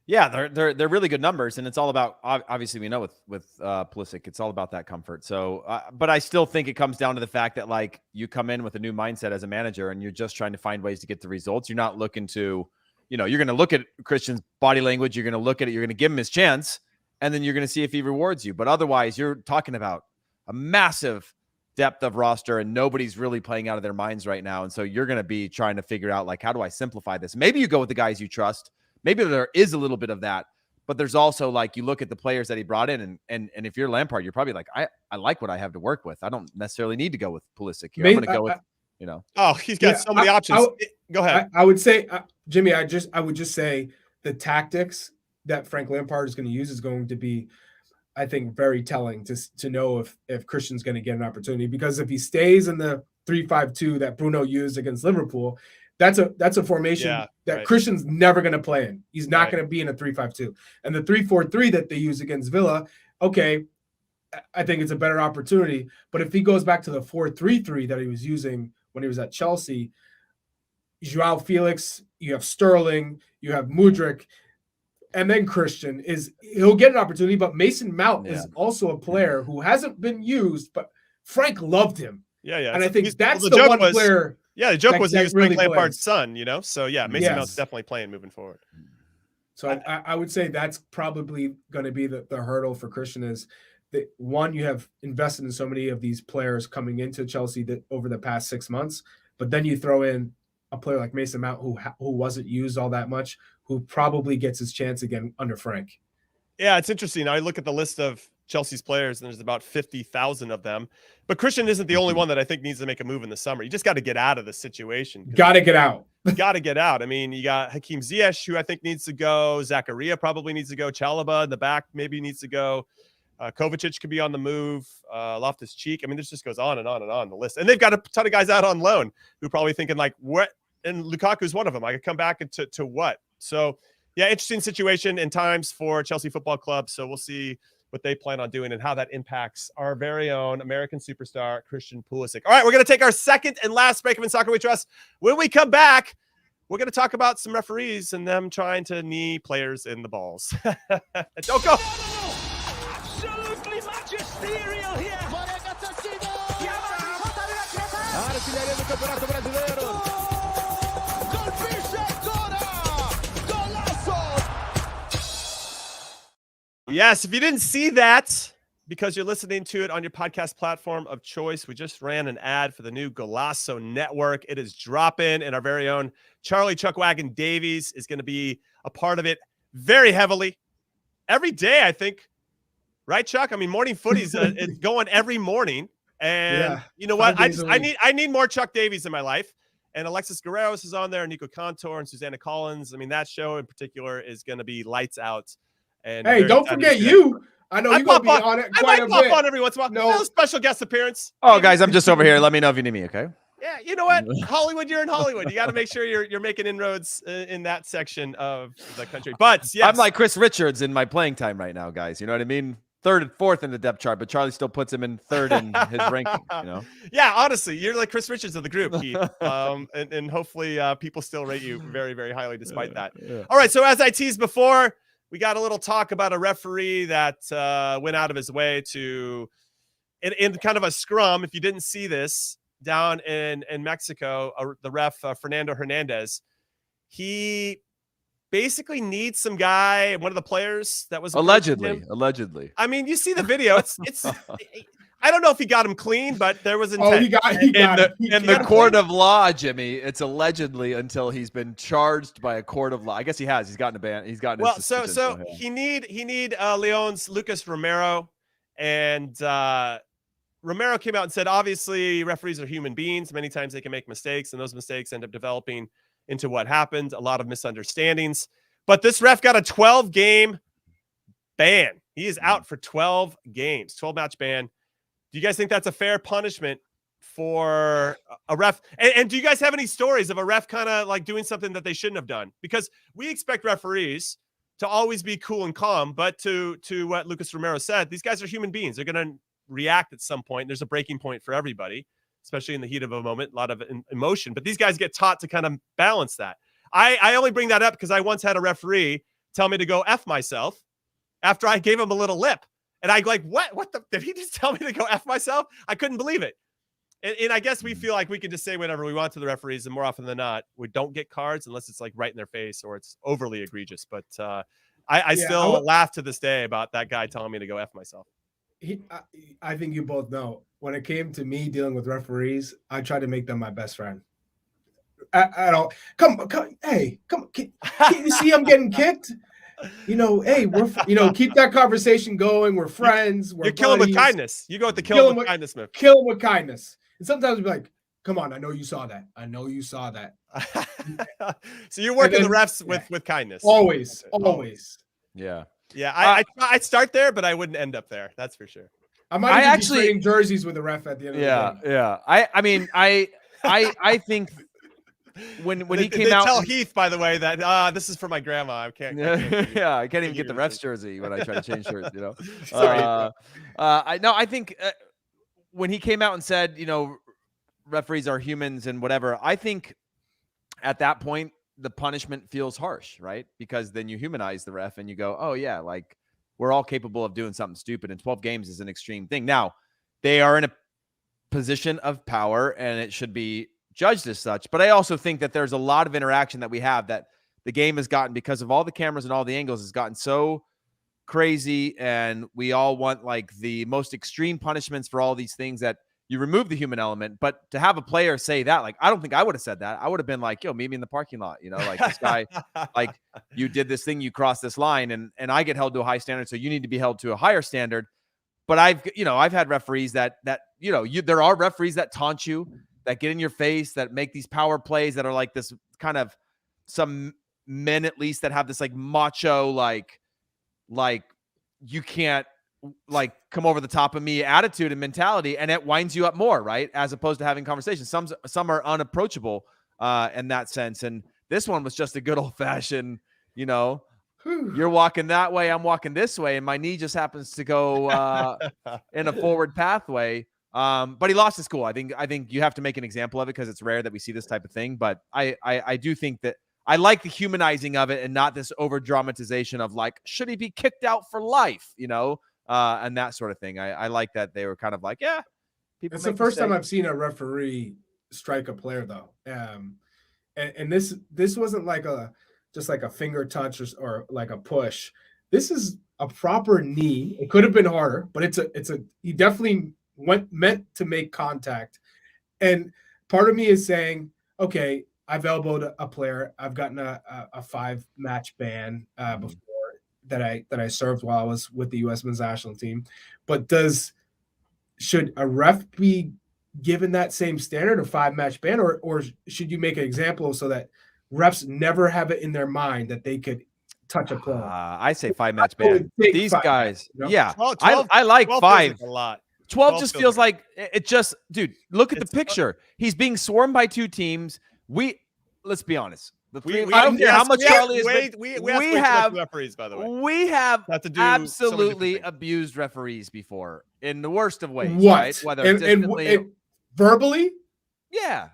Yeah, they're really good numbers, and it's all about, obviously we know with Pulisic, it's all about that comfort. So, but I still think it comes down to the fact that like you come in with a new mindset as a manager, and you're just trying to find ways to get the results. You're not looking to, you're going to look at Christian's body language, you're going to look at it, you're going to give him his chance, and then you're going to see if he rewards you. But otherwise, you're talking about a massive depth of roster, and nobody's really playing out of their minds right now. And so you're going to be trying to figure out like, how do I simplify this? Maybe you go with the guys you trust. Maybe there is a little bit of that, but there's also like you look at the players that he brought in, and if you're Lampard, you're probably like, I like what I have to work with. I don't necessarily need to go with Pulisic here. I'm going to go with, Oh, he's got so many options. Go ahead. I would say, Jimmy, I would just say the tactics that Frank Lampard is going to use is going to be, I think, very telling to know if Christian's going to get an opportunity, because if he stays in the 3-5-2 that Bruno used against Liverpool, that's a formation that Christian's never going to play in. He's not going to be in a 3-5-2. And the 3-4-3 that they use against Villa, okay, I think it's a better opportunity. But if he goes back to the 4-3-3 that he was using when he was at Chelsea, Joao Felix, you have Sterling, you have Mudryk, Christian he'll get an opportunity, but Mason Mount is also a player who hasn't been used, but Frank loved him. Yeah. And I think that's the the joke one was, player. Yeah, the joke was he was really Frank Lampard's son, So yeah, Mason Mount's definitely playing moving forward. So I would say that's probably going to be the hurdle for Christian is that, one, you have invested in so many of these players coming into Chelsea that over the past 6 months, but then you throw in a player like Mason Mount who wasn't used all that much, who probably gets his chance again under Frank. Yeah, it's interesting. I look at the list of Chelsea's players, and there's about 50,000 of them. But Christian isn't the only one that I think needs to make a move in the summer. You just got to get out of the situation. Got to get out. Got to get out. I mean, you got Hakim Ziyech, who I think needs to go. Zakaria probably needs to go. Chalobah in the back maybe needs to go. Kovacic could be on the move. Loftus-Cheek. I mean, this just goes on and on and on the list. And they've got a ton of guys out on loan who are probably thinking like, what? And Lukaku's one of them. I could come back to what? So, yeah, interesting situation in times for Chelsea Football Club. So we'll see what they plan on doing and how that impacts our very own American superstar, Christian Pulisic. All right, we're going to take our second and last break of In Soccer We Trust. When we come back, we're going to talk about some referees and them trying to knee players in the balls. Don't go. Absolutely magisterial here. Yes, if you didn't see that, because you're listening to it on your podcast platform of choice, we just ran an ad for the new Golazo Network. It is dropping, and our very own Charlie Chuckwagon Davies is going to be a part of it very heavily. Every day, I think. Right, Chuck? I mean, morning footy's it's going every morning. And you know what? I need more Chuck Davies in my life. And Alexis Guerreros is on there, Nico Contour and Susanna Collins. I mean, that show in particular is going to be lights out. And hey, don't forget you. I know you're going to be on it quite a bit. I might pop on every once in a while. No special guest appearance. Oh, guys, I'm just over here. Let me know if you need me, okay? Yeah, you know what? Hollywood, you're in Hollywood. You got to make sure you're making inroads in that section of the country. But yes. I'm like Chris Richards in my playing time right now, guys. You know what I mean? Third and fourth in the depth chart, but Charlie still puts him in third in his ranking, Yeah, honestly, you're like Chris Richards of the group, Keith. And hopefully people still rate you very, very highly despite that. Yeah. All right, so as I teased before, we got a little talk about a referee that went out of his way to, in kind of a scrum, if you didn't see this, down in Mexico, the ref, Fernando Hernandez, he basically needs some guy, one of the players that was allegedly. I mean, you see the video. It's I don't know if he got him clean, but there was intent. He got in the court of law, Jimmy. It's allegedly until he's been charged by a court of law. I guess he has. He's gotten a ban. He's gotten. Well, so he need Leon's Lucas Romero, and Romero came out and said, obviously, referees are human beings. Many times they can make mistakes, and those mistakes end up developing into what happened, a lot of misunderstandings. But this ref got a 12-game ban. He is out for 12 games, 12-match ban. Do you guys think that's a fair punishment for a ref? And do you guys have any stories of a ref kind of like doing something that they shouldn't have done? Because we expect referees to always be cool and calm, but to what Lucas Romero said, these guys are human beings. They're going to react at some point. There's a breaking point for everybody, especially in the heat of a moment, a lot of emotion. But these guys get taught to kind of balance that. I only bring that up because I once had a referee tell me to go F myself after I gave him a little lip. And I like, what did he just tell me to go F myself? I couldn't believe it. And I guess we feel like we can just say whatever we want to the referees. And more often than not, we don't get cards unless it's like right in their face or it's overly egregious. But I still laugh to this day about that guy telling me to go F myself. I think you both know when it came to me dealing with referees, I tried to make them my best friend. I don't come. Hey, come. Can you see I'm getting kicked? Hey, keep that conversation going. We're friends. You're killing with kindness. You go with the kill with kindness, Smith. Kill with kindness. And sometimes be like, come on, I know you saw that. So you're working the refs with kindness. Always. Yeah. Yeah, I'd start there, but I wouldn't end up there. That's for sure. I might actually be trading jerseys with the ref at the end of the game. Yeah. I mean, I think when he came out, tell Heath, by the way, that this is for my grandma. I can't even get the ref's jersey when I try to change shirts. Sorry. I think when he came out and said, referees are humans and whatever, I think at that point the punishment feels harsh, right? Because then you humanize the ref and you go, oh yeah, like we're all capable of doing something stupid, and 12 games is an extreme thing. Now, they are in a position of power and it should be judged as such. But I also think that there's a lot of interaction that we have that the game has gotten, because of all the cameras and all the angles, has gotten so crazy, and we all want like the most extreme punishments for all these things that you remove the human element. But to have a player say that, like, I don't think I would have said that. I would have been like, yo, meet me in the parking lot. You know, like this guy, like you did this thing, you crossed this line, and I get held to a high standard. So you need to be held to a higher standard. But I've had referees that there are referees that taunt you, that get in your face, that make these power plays that are like this kind of, some men at least that have this like macho, like you can't like come over the top of me attitude and mentality, and it winds you up more, right? As opposed to having conversations. Some are unapproachable in that sense. And this one was just a good old fashioned, you're walking that way, I'm walking this way, and my knee just happens to go in a forward pathway. But he lost his cool. I think you have to make an example of it because it's rare that we see this type of thing. But I do think that I like the humanizing of it and not this over dramatization of like, should he be kicked out for life? And that sort of thing. I like that they were kind of like, yeah. It's the first time I've seen a referee strike a player though. And this wasn't like just like a finger touch or like a push. This is a proper knee. It could have been harder, but he definitely meant to make contact. And part of me is saying, okay, I've elbowed a player. I've gotten a 5-match ban before that I served while I was with the U.S. men's national team. But should a ref be given that same standard of 5-match ban, or should you make an example so that refs never have it in their mind that they could touch a player? I say 5-match ban. These guys, yeah, 12, I like 12 5. A lot. 12 just feels like it just, dude, look at the picture. He's being swarmed by 2 teams. Let's be honest. I don't care how much Charlie is. We have referees, by the way. We have absolutely abused referees before in the worst of ways. What? Right? Whether and verbally? Yeah,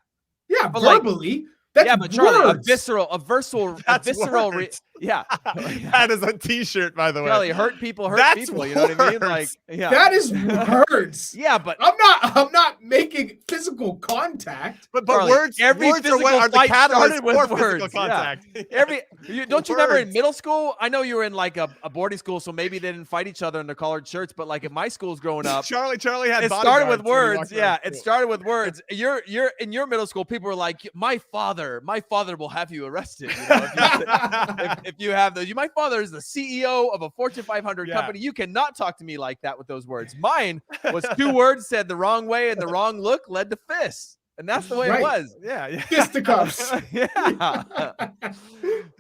but verbally. That's but Charlie, words. a visceral, yeah. That is a T-shirt, by the way. Charlie, hurt people. You know what I mean? Like, yeah, that is words. Yeah, but I'm not making physical contact. But Charlie, words. Every words physical are the fight catalyst started with for words. physical contact. Yeah. Don't you remember in middle school? I know you were in like a boarding school, so maybe they didn't fight each other in their collared shirts. But like in my schools growing up, Charlie had. It started with words. Yeah, it started with words. You're in your middle school. People were like, my father will have you arrested. If you have those, my father is the CEO of a Fortune 500 company. You cannot talk to me like that with those words. Mine was 2 words said the wrong way, and the wrong look led to fists. And that's the way it was. Yeah. Fisticuffs. Yeah.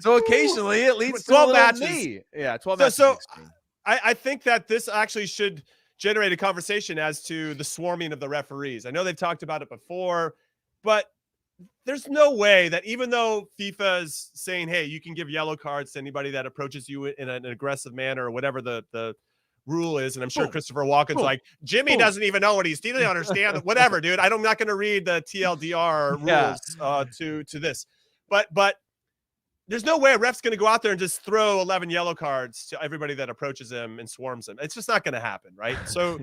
So occasionally it leads to 12 a matches. knee. Yeah, 12 matches. So I think that this actually should generate a conversation as to the swarming of the referees. I know they've talked about it before, but there's no way that, even though FIFA is saying, hey, you can give yellow cards to anybody that approaches you in an aggressive manner or whatever the rule is. And I'm sure Christopher Walken's like, Jimmy doesn't even know what he doesn't understand. Whatever, dude. I'm not going to read the TLDR rules to this. But there's no way a ref's going to go out there and just throw 11 yellow cards to everybody that approaches him and swarms him. It's just not going to happen, right? So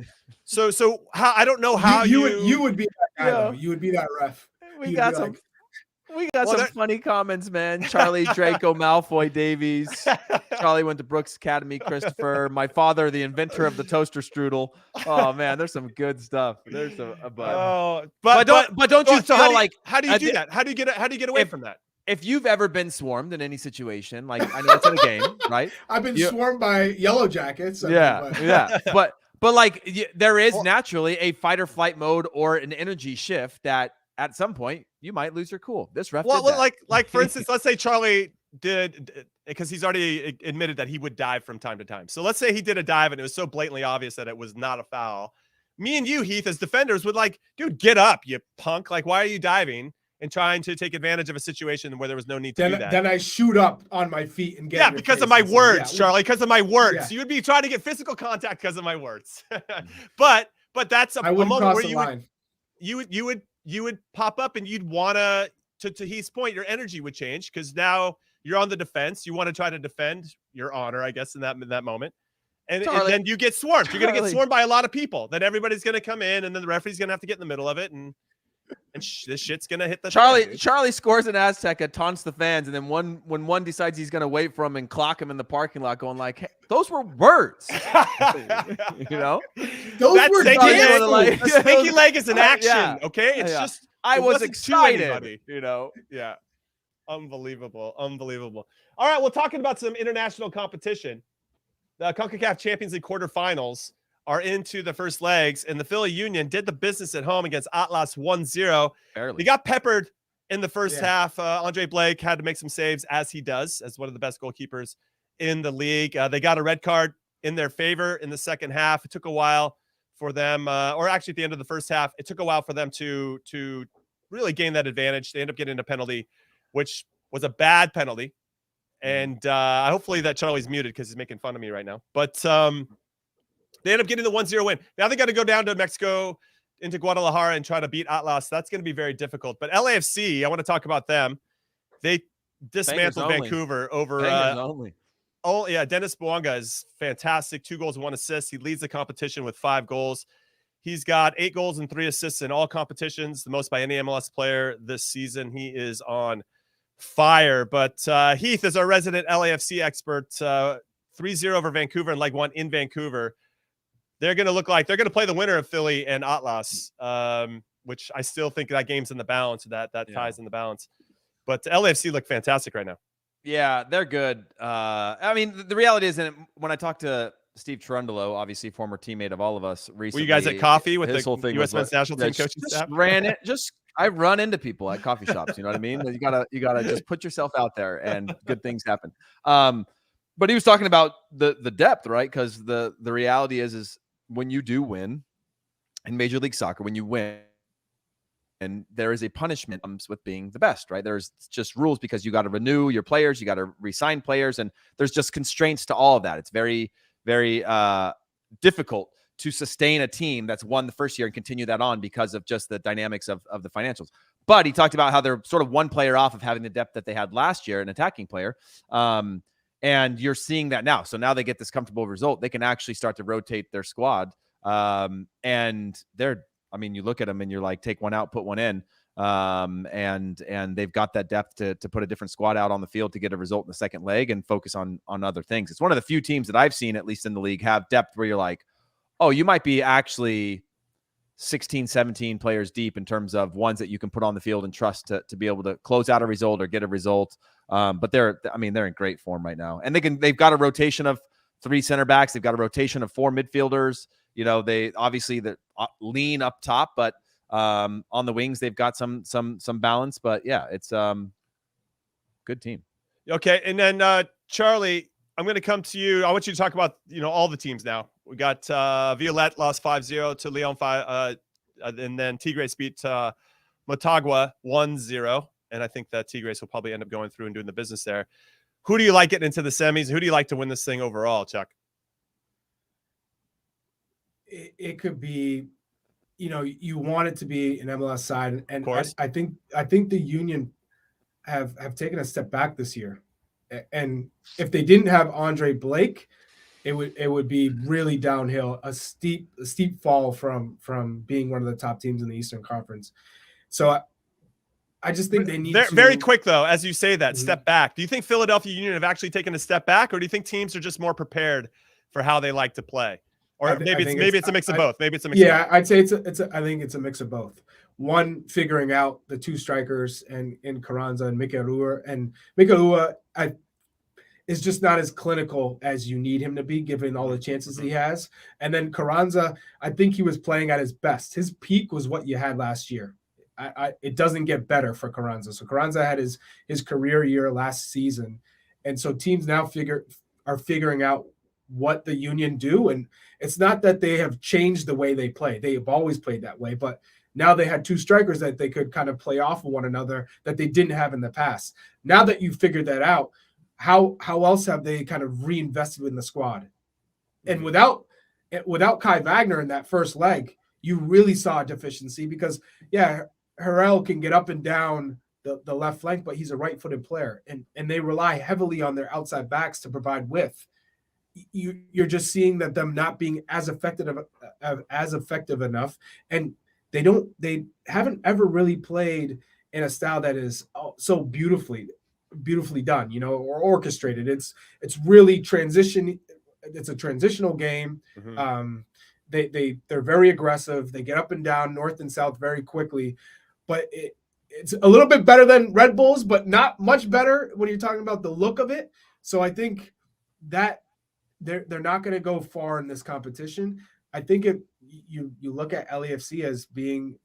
how, I don't know how you would be that guy, though. You would be that ref. We got some funny comments, man. Charlie, Draco, Malfoy, Davies. Charlie went to Brooks Academy. Christopher, my father, the inventor of the toaster strudel. Oh man, there's some good stuff. There's but don't you feel like, how do you do that? How do you get away from that? If you've ever been swarmed in any situation, like I know it's in a game, right? I've been swarmed by yellow jackets. But like there is naturally a fight or flight mode or an energy shift that at some point you might lose your cool. This ref did that. like for instance, let's say Charlie did, because he's already admitted that he would dive from time to time. So let's say he did a dive and it was so blatantly obvious that it was not a foul. Me and you, Heath, as defenders would like, dude, get up, you punk. Like, why are you diving and trying to take advantage of a situation where there was no need to do that? Then I shoot up on my feet and get because of my words, Charlie, because of my words. You would be trying to get physical contact because of my words. but that's a moment where you would pop up and you'd want to to Heath's point, your energy would change because now you're on the defense. You want to try to defend your honor, I guess, in that moment. And then you get swarmed. You're going to get swarmed by a lot of people. Then everybody's going to come in, and then the referee's going to have to get in the middle of it, and this shit's going to hit the Charlie scores an Azteca, taunts the fans, and then when one decides he's going to wait for him and clock him in the parking lot, going like, hey, those were words. Those were the stinky leg is an action. Okay, it's just I was excited. Yeah, unbelievable. All right, we're talking about some international competition. The CONCACAF Champions League quarterfinals are into the first legs, and the Philly Union did the business at home against Atlas 1-0. They got peppered in the first half. Andre Blake had to make some saves, as he does, as one of the best goalkeepers in the league. They got a red card in their favor in the second half. It took a while for them, or actually at the end of the first half, it took a while for them to really gain that advantage. They end up getting a penalty, which was a bad penalty. And hopefully that Charlie's muted because he's making fun of me right now. But they end up getting the 1-0 win. Now they got to go down to Mexico, into Guadalajara, and try to beat Atlas. That's going to be very difficult. But LAFC, I want to talk about them. They dismantled Vancouver over. Dennis Bouanga is fantastic. 2 goals and 1 assist. He leads the competition with 5 goals. He's got 8 goals and 3 assists in all competitions, the most by any MLS player this season. He is on fire. But Heath is our resident LAFC expert. 3-0 over Vancouver and leg 1 in Vancouver. They're going to look like they're going to play the winner of Philly and Atlas, which I still think that game's in the balance. That ties in the balance. But LAFC look fantastic right now. Yeah, they're good. I mean, the reality is, and when I talked to Steve Cherundolo, obviously former teammate of all of us recently. Were you guys at coffee with the U.S. Men's national team coaching staff? I run into people at coffee shops. You know what I mean? You gotta just put yourself out there, and good things happen. But he was talking about the depth, right? Because the reality is when you do win in Major League Soccer, when you win, and there is a punishment comes with being the best, right? There's just rules because you got to renew your players, you got to re-sign players, and there's just constraints to all of that. It's very, very difficult to sustain a team that's won the first year and continue that on because of just the dynamics of the financials. But he talked about how they're sort of one player off of having the depth that they had last year, an attacking player. And you're seeing that now. So now they get this comfortable result. They can actually start to rotate their squad. And you look at them and you're like, take one out, put one in. And they've got that depth to put a different squad out on the field to get a result in the second leg and focus on other things. It's one of the few teams that I've seen, at least in the league, have depth where you're like, oh, you might be actually 16, 17 players deep in terms of ones that you can put on the field and trust to be able to close out a result or get a result. But they're in great form right now. And they've got a rotation of 3 center backs. They've got a rotation of 4 midfielders. They obviously lean up top, but on the wings, they've got some balance. But yeah, it's good team. Okay. And then Charlie, I'm going to come to you. I want you to talk about, all the teams now. We got Violette lost 5-0 to Leon 5, and then Tigres beat Motagua 1-0. And I think that Tigres will probably end up going through and doing the business there. Who do you like getting into the semis? Who do you like to win this thing overall, Chuck? It could be, you want it to be an MLS side, and I think the Union have taken a step back this year. And if they didn't have Andre Blake, it would be really downhill, a steep fall from being one of the top teams in the Eastern Conference. So I just think they need to... Very quick, though, as you say that, step back. Do you think Philadelphia Union have actually taken a step back, or do you think teams are just more prepared for how they like to play? Or maybe it's a mix of both. Maybe it's a mix of both. I'd say I think it's a mix of both. One, figuring out the 2 strikers in Carranza and Mikelua. And Mikelua is just not as clinical as you need him to be, given all the chances he has. And then Carranza, I think he was playing at his best. His peak was what you had last year. It doesn't get better for Carranza. So Carranza had his career year last season. And so teams now are figuring out what the Union do. And it's not that they have changed the way they play. They have always played that way, but now they had 2 strikers that they could kind of play off of one another that they didn't have in the past. Now that you've figured that out, how else have they kind of reinvested in the squad? And without Kai Wagner in that first leg, you really saw a deficiency because, Harrell can get up and down the left flank, but he's a right-footed player, and they rely heavily on their outside backs to provide width. You're just seeing that them not being as effective enough, and they haven't ever really played in a style that is so beautifully done, or orchestrated. It's really transition. It's a transitional game. Mm-hmm. They're very aggressive. They get up and down, north and south very quickly, but it's a little bit better than Red Bulls, but not much better when you're talking about the look of it. So I think that they're not going to go far in this competition. I think if you look at LAFC as being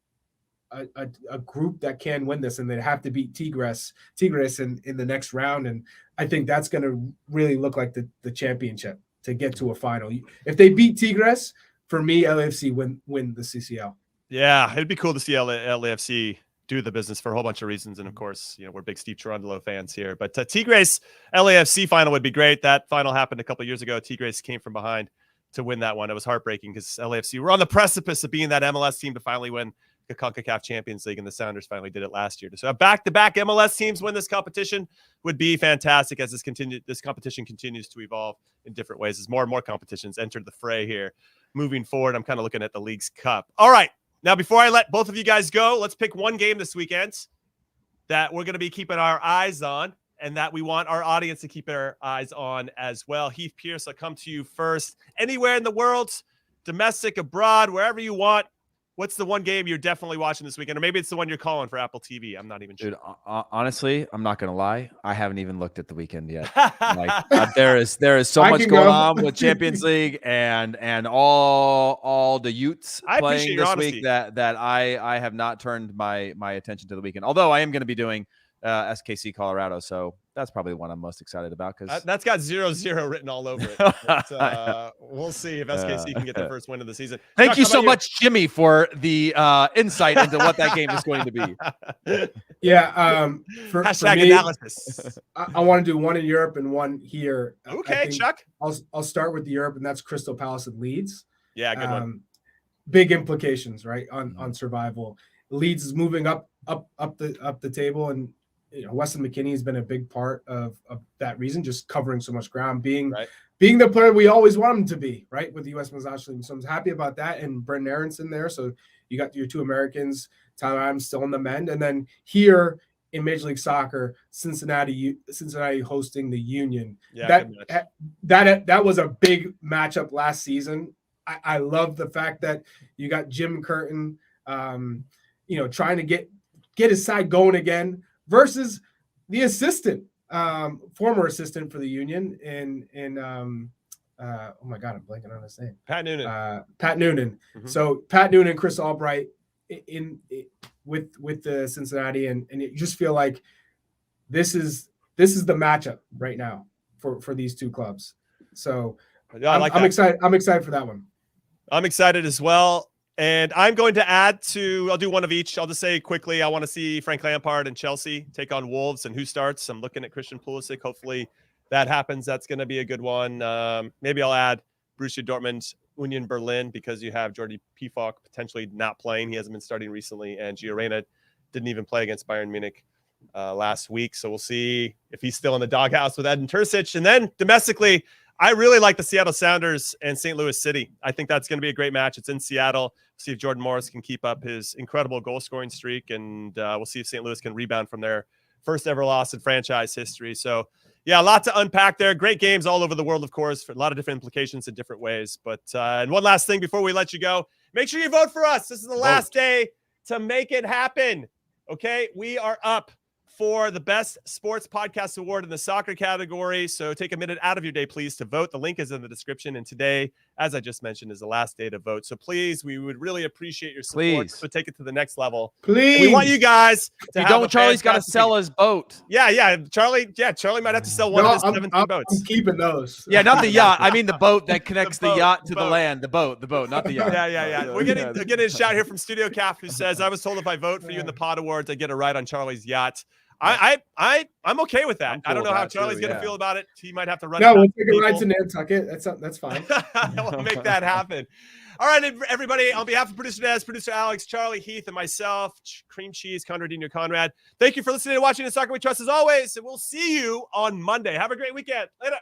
a group that can win this, and they have to beat Tigres in the next round, and I think that's going to really look like the championship to get to a final. If they beat Tigres, for me, LAFC win the CCL. Yeah, it'd be cool to see LAFC do the business for a whole bunch of reasons. And of course, we're big Steve Cherundolo fans here. But Tigres LAFC final would be great. That final happened a couple of years ago. Tigres came from behind to win that one. It was heartbreaking because LAFC were on the precipice of being that MLS team to finally win the CONCACAF Champions League, and the Sounders finally did it last year. So back-to-back MLS teams win this competition would be fantastic as this competition continues to evolve in different ways as more and more competitions enter the fray here. Moving forward, I'm kind of looking at the League's Cup. All right. Now, before I let both of you guys go, let's pick one game this weekend that we're going to be keeping our eyes on and that we want our audience to keep their eyes on as well. Heath Pearce, I'll come to you first. Anywhere in the world, domestic, abroad, wherever you want, what's the one game you're definitely watching this weekend? Or maybe it's the one you're calling for Apple TV. I'm not even sure. Dude, honestly, I'm not going to lie. I haven't even looked at the weekend yet. There is so much going on with Champions League and all the Utes playing this week that I have not turned my attention to the weekend. Although I am going to be doing SKC Colorado, so that's probably the one I'm most excited about because that's got 0-0 written all over it. But, we'll see if SKC can get their first win of the season. Thank you so much, Jimmy, for the insight into what that game is going to be. Yeah, for me, analysis. I want to do one in Europe and one here. Okay, Chuck. I'll start with the Europe, and that's Crystal Palace and Leeds. Yeah, good one. Big implications, right, on survival. Leeds is moving up the table, and Weston McKennie has been a big part of that reason, just covering so much ground, being the player we always want him to be, right, with the U.S. Men's National Team. So I'm happy about that, and Brendan Aronson there. So you got your two Americans, Tyler Adams still in the mend, and then here in Major League Soccer, Cincinnati hosting the Union. Yeah, that was a big matchup last season. I love the fact that you got Jim Curtin, trying to get his side going again, versus the assistant, former assistant for the Union in oh my God, I'm blanking on his name. Pat Noonan. Pat Noonan. Mm-hmm. So Pat Noonan, Chris Albright with the Cincinnati, and you just feel like this is the matchup right now for these two clubs. So yeah, I'm excited. I'm excited for that one. I'm excited as well. And I'm going to I'll do one of each. I'll just say quickly, I want to see Frank Lampard and Chelsea take on Wolves, and who starts. I'm looking at Christian Pulisic. Hopefully that happens. That's going to be a good one. Maybe I'll add Borussia Dortmund, Union Berlin, because you have Jordi Pefok potentially not playing. He hasn't been starting recently, and Gio Reyna didn't even play against Bayern Munich last week. So we'll see if he's still in the doghouse with Edin Terzic. And then domestically, I really like the Seattle Sounders and St. Louis City. I think that's going to be a great match. It's in Seattle. See if Jordan Morris can keep up his incredible goal-scoring streak, and we'll see if St. Louis can rebound from their first ever loss in franchise history. So, yeah, a lot to unpack there. Great games all over the world, of course, for a lot of different implications in different ways. But and one last thing before we let you go, make sure you vote for us. This is the last day to make it happen. Okay, we are up for the Best Sports Podcast Award in the soccer category. So take a minute out of your day, please, to vote. The link is in the description. And today, as I just mentioned, is the last day to vote. So please, we would really appreciate your support. So take it to the next level. Please. And we want you guys to have Charlie's got to sell his boat. Yeah. Charlie might have to sell one of his 17 boats. I'm keeping those. Yeah, not the yacht. I mean the boat that connects the yacht to the land. The boat, not the yacht. Yeah. We're getting a shout here from Studio Cap, who says, I was told if I vote for you in the Pod Awards, I get a ride on Charlie's yacht. I'm okay with that. I'm I don't cool know with how that Charlie's too, gonna yeah. feel about it. He might have to run. No, it we'll back take to a ride people. to Nantucket. That's fine. We'll make that happen. All right, everybody. On behalf of producer Des, producer Alex, Charlie, Heath, and myself, Cream Cheese, Conradinho, Conrad. Thank you for listening and watching the Soccer We Trust as always. And we'll see you on Monday. Have a great weekend. Later.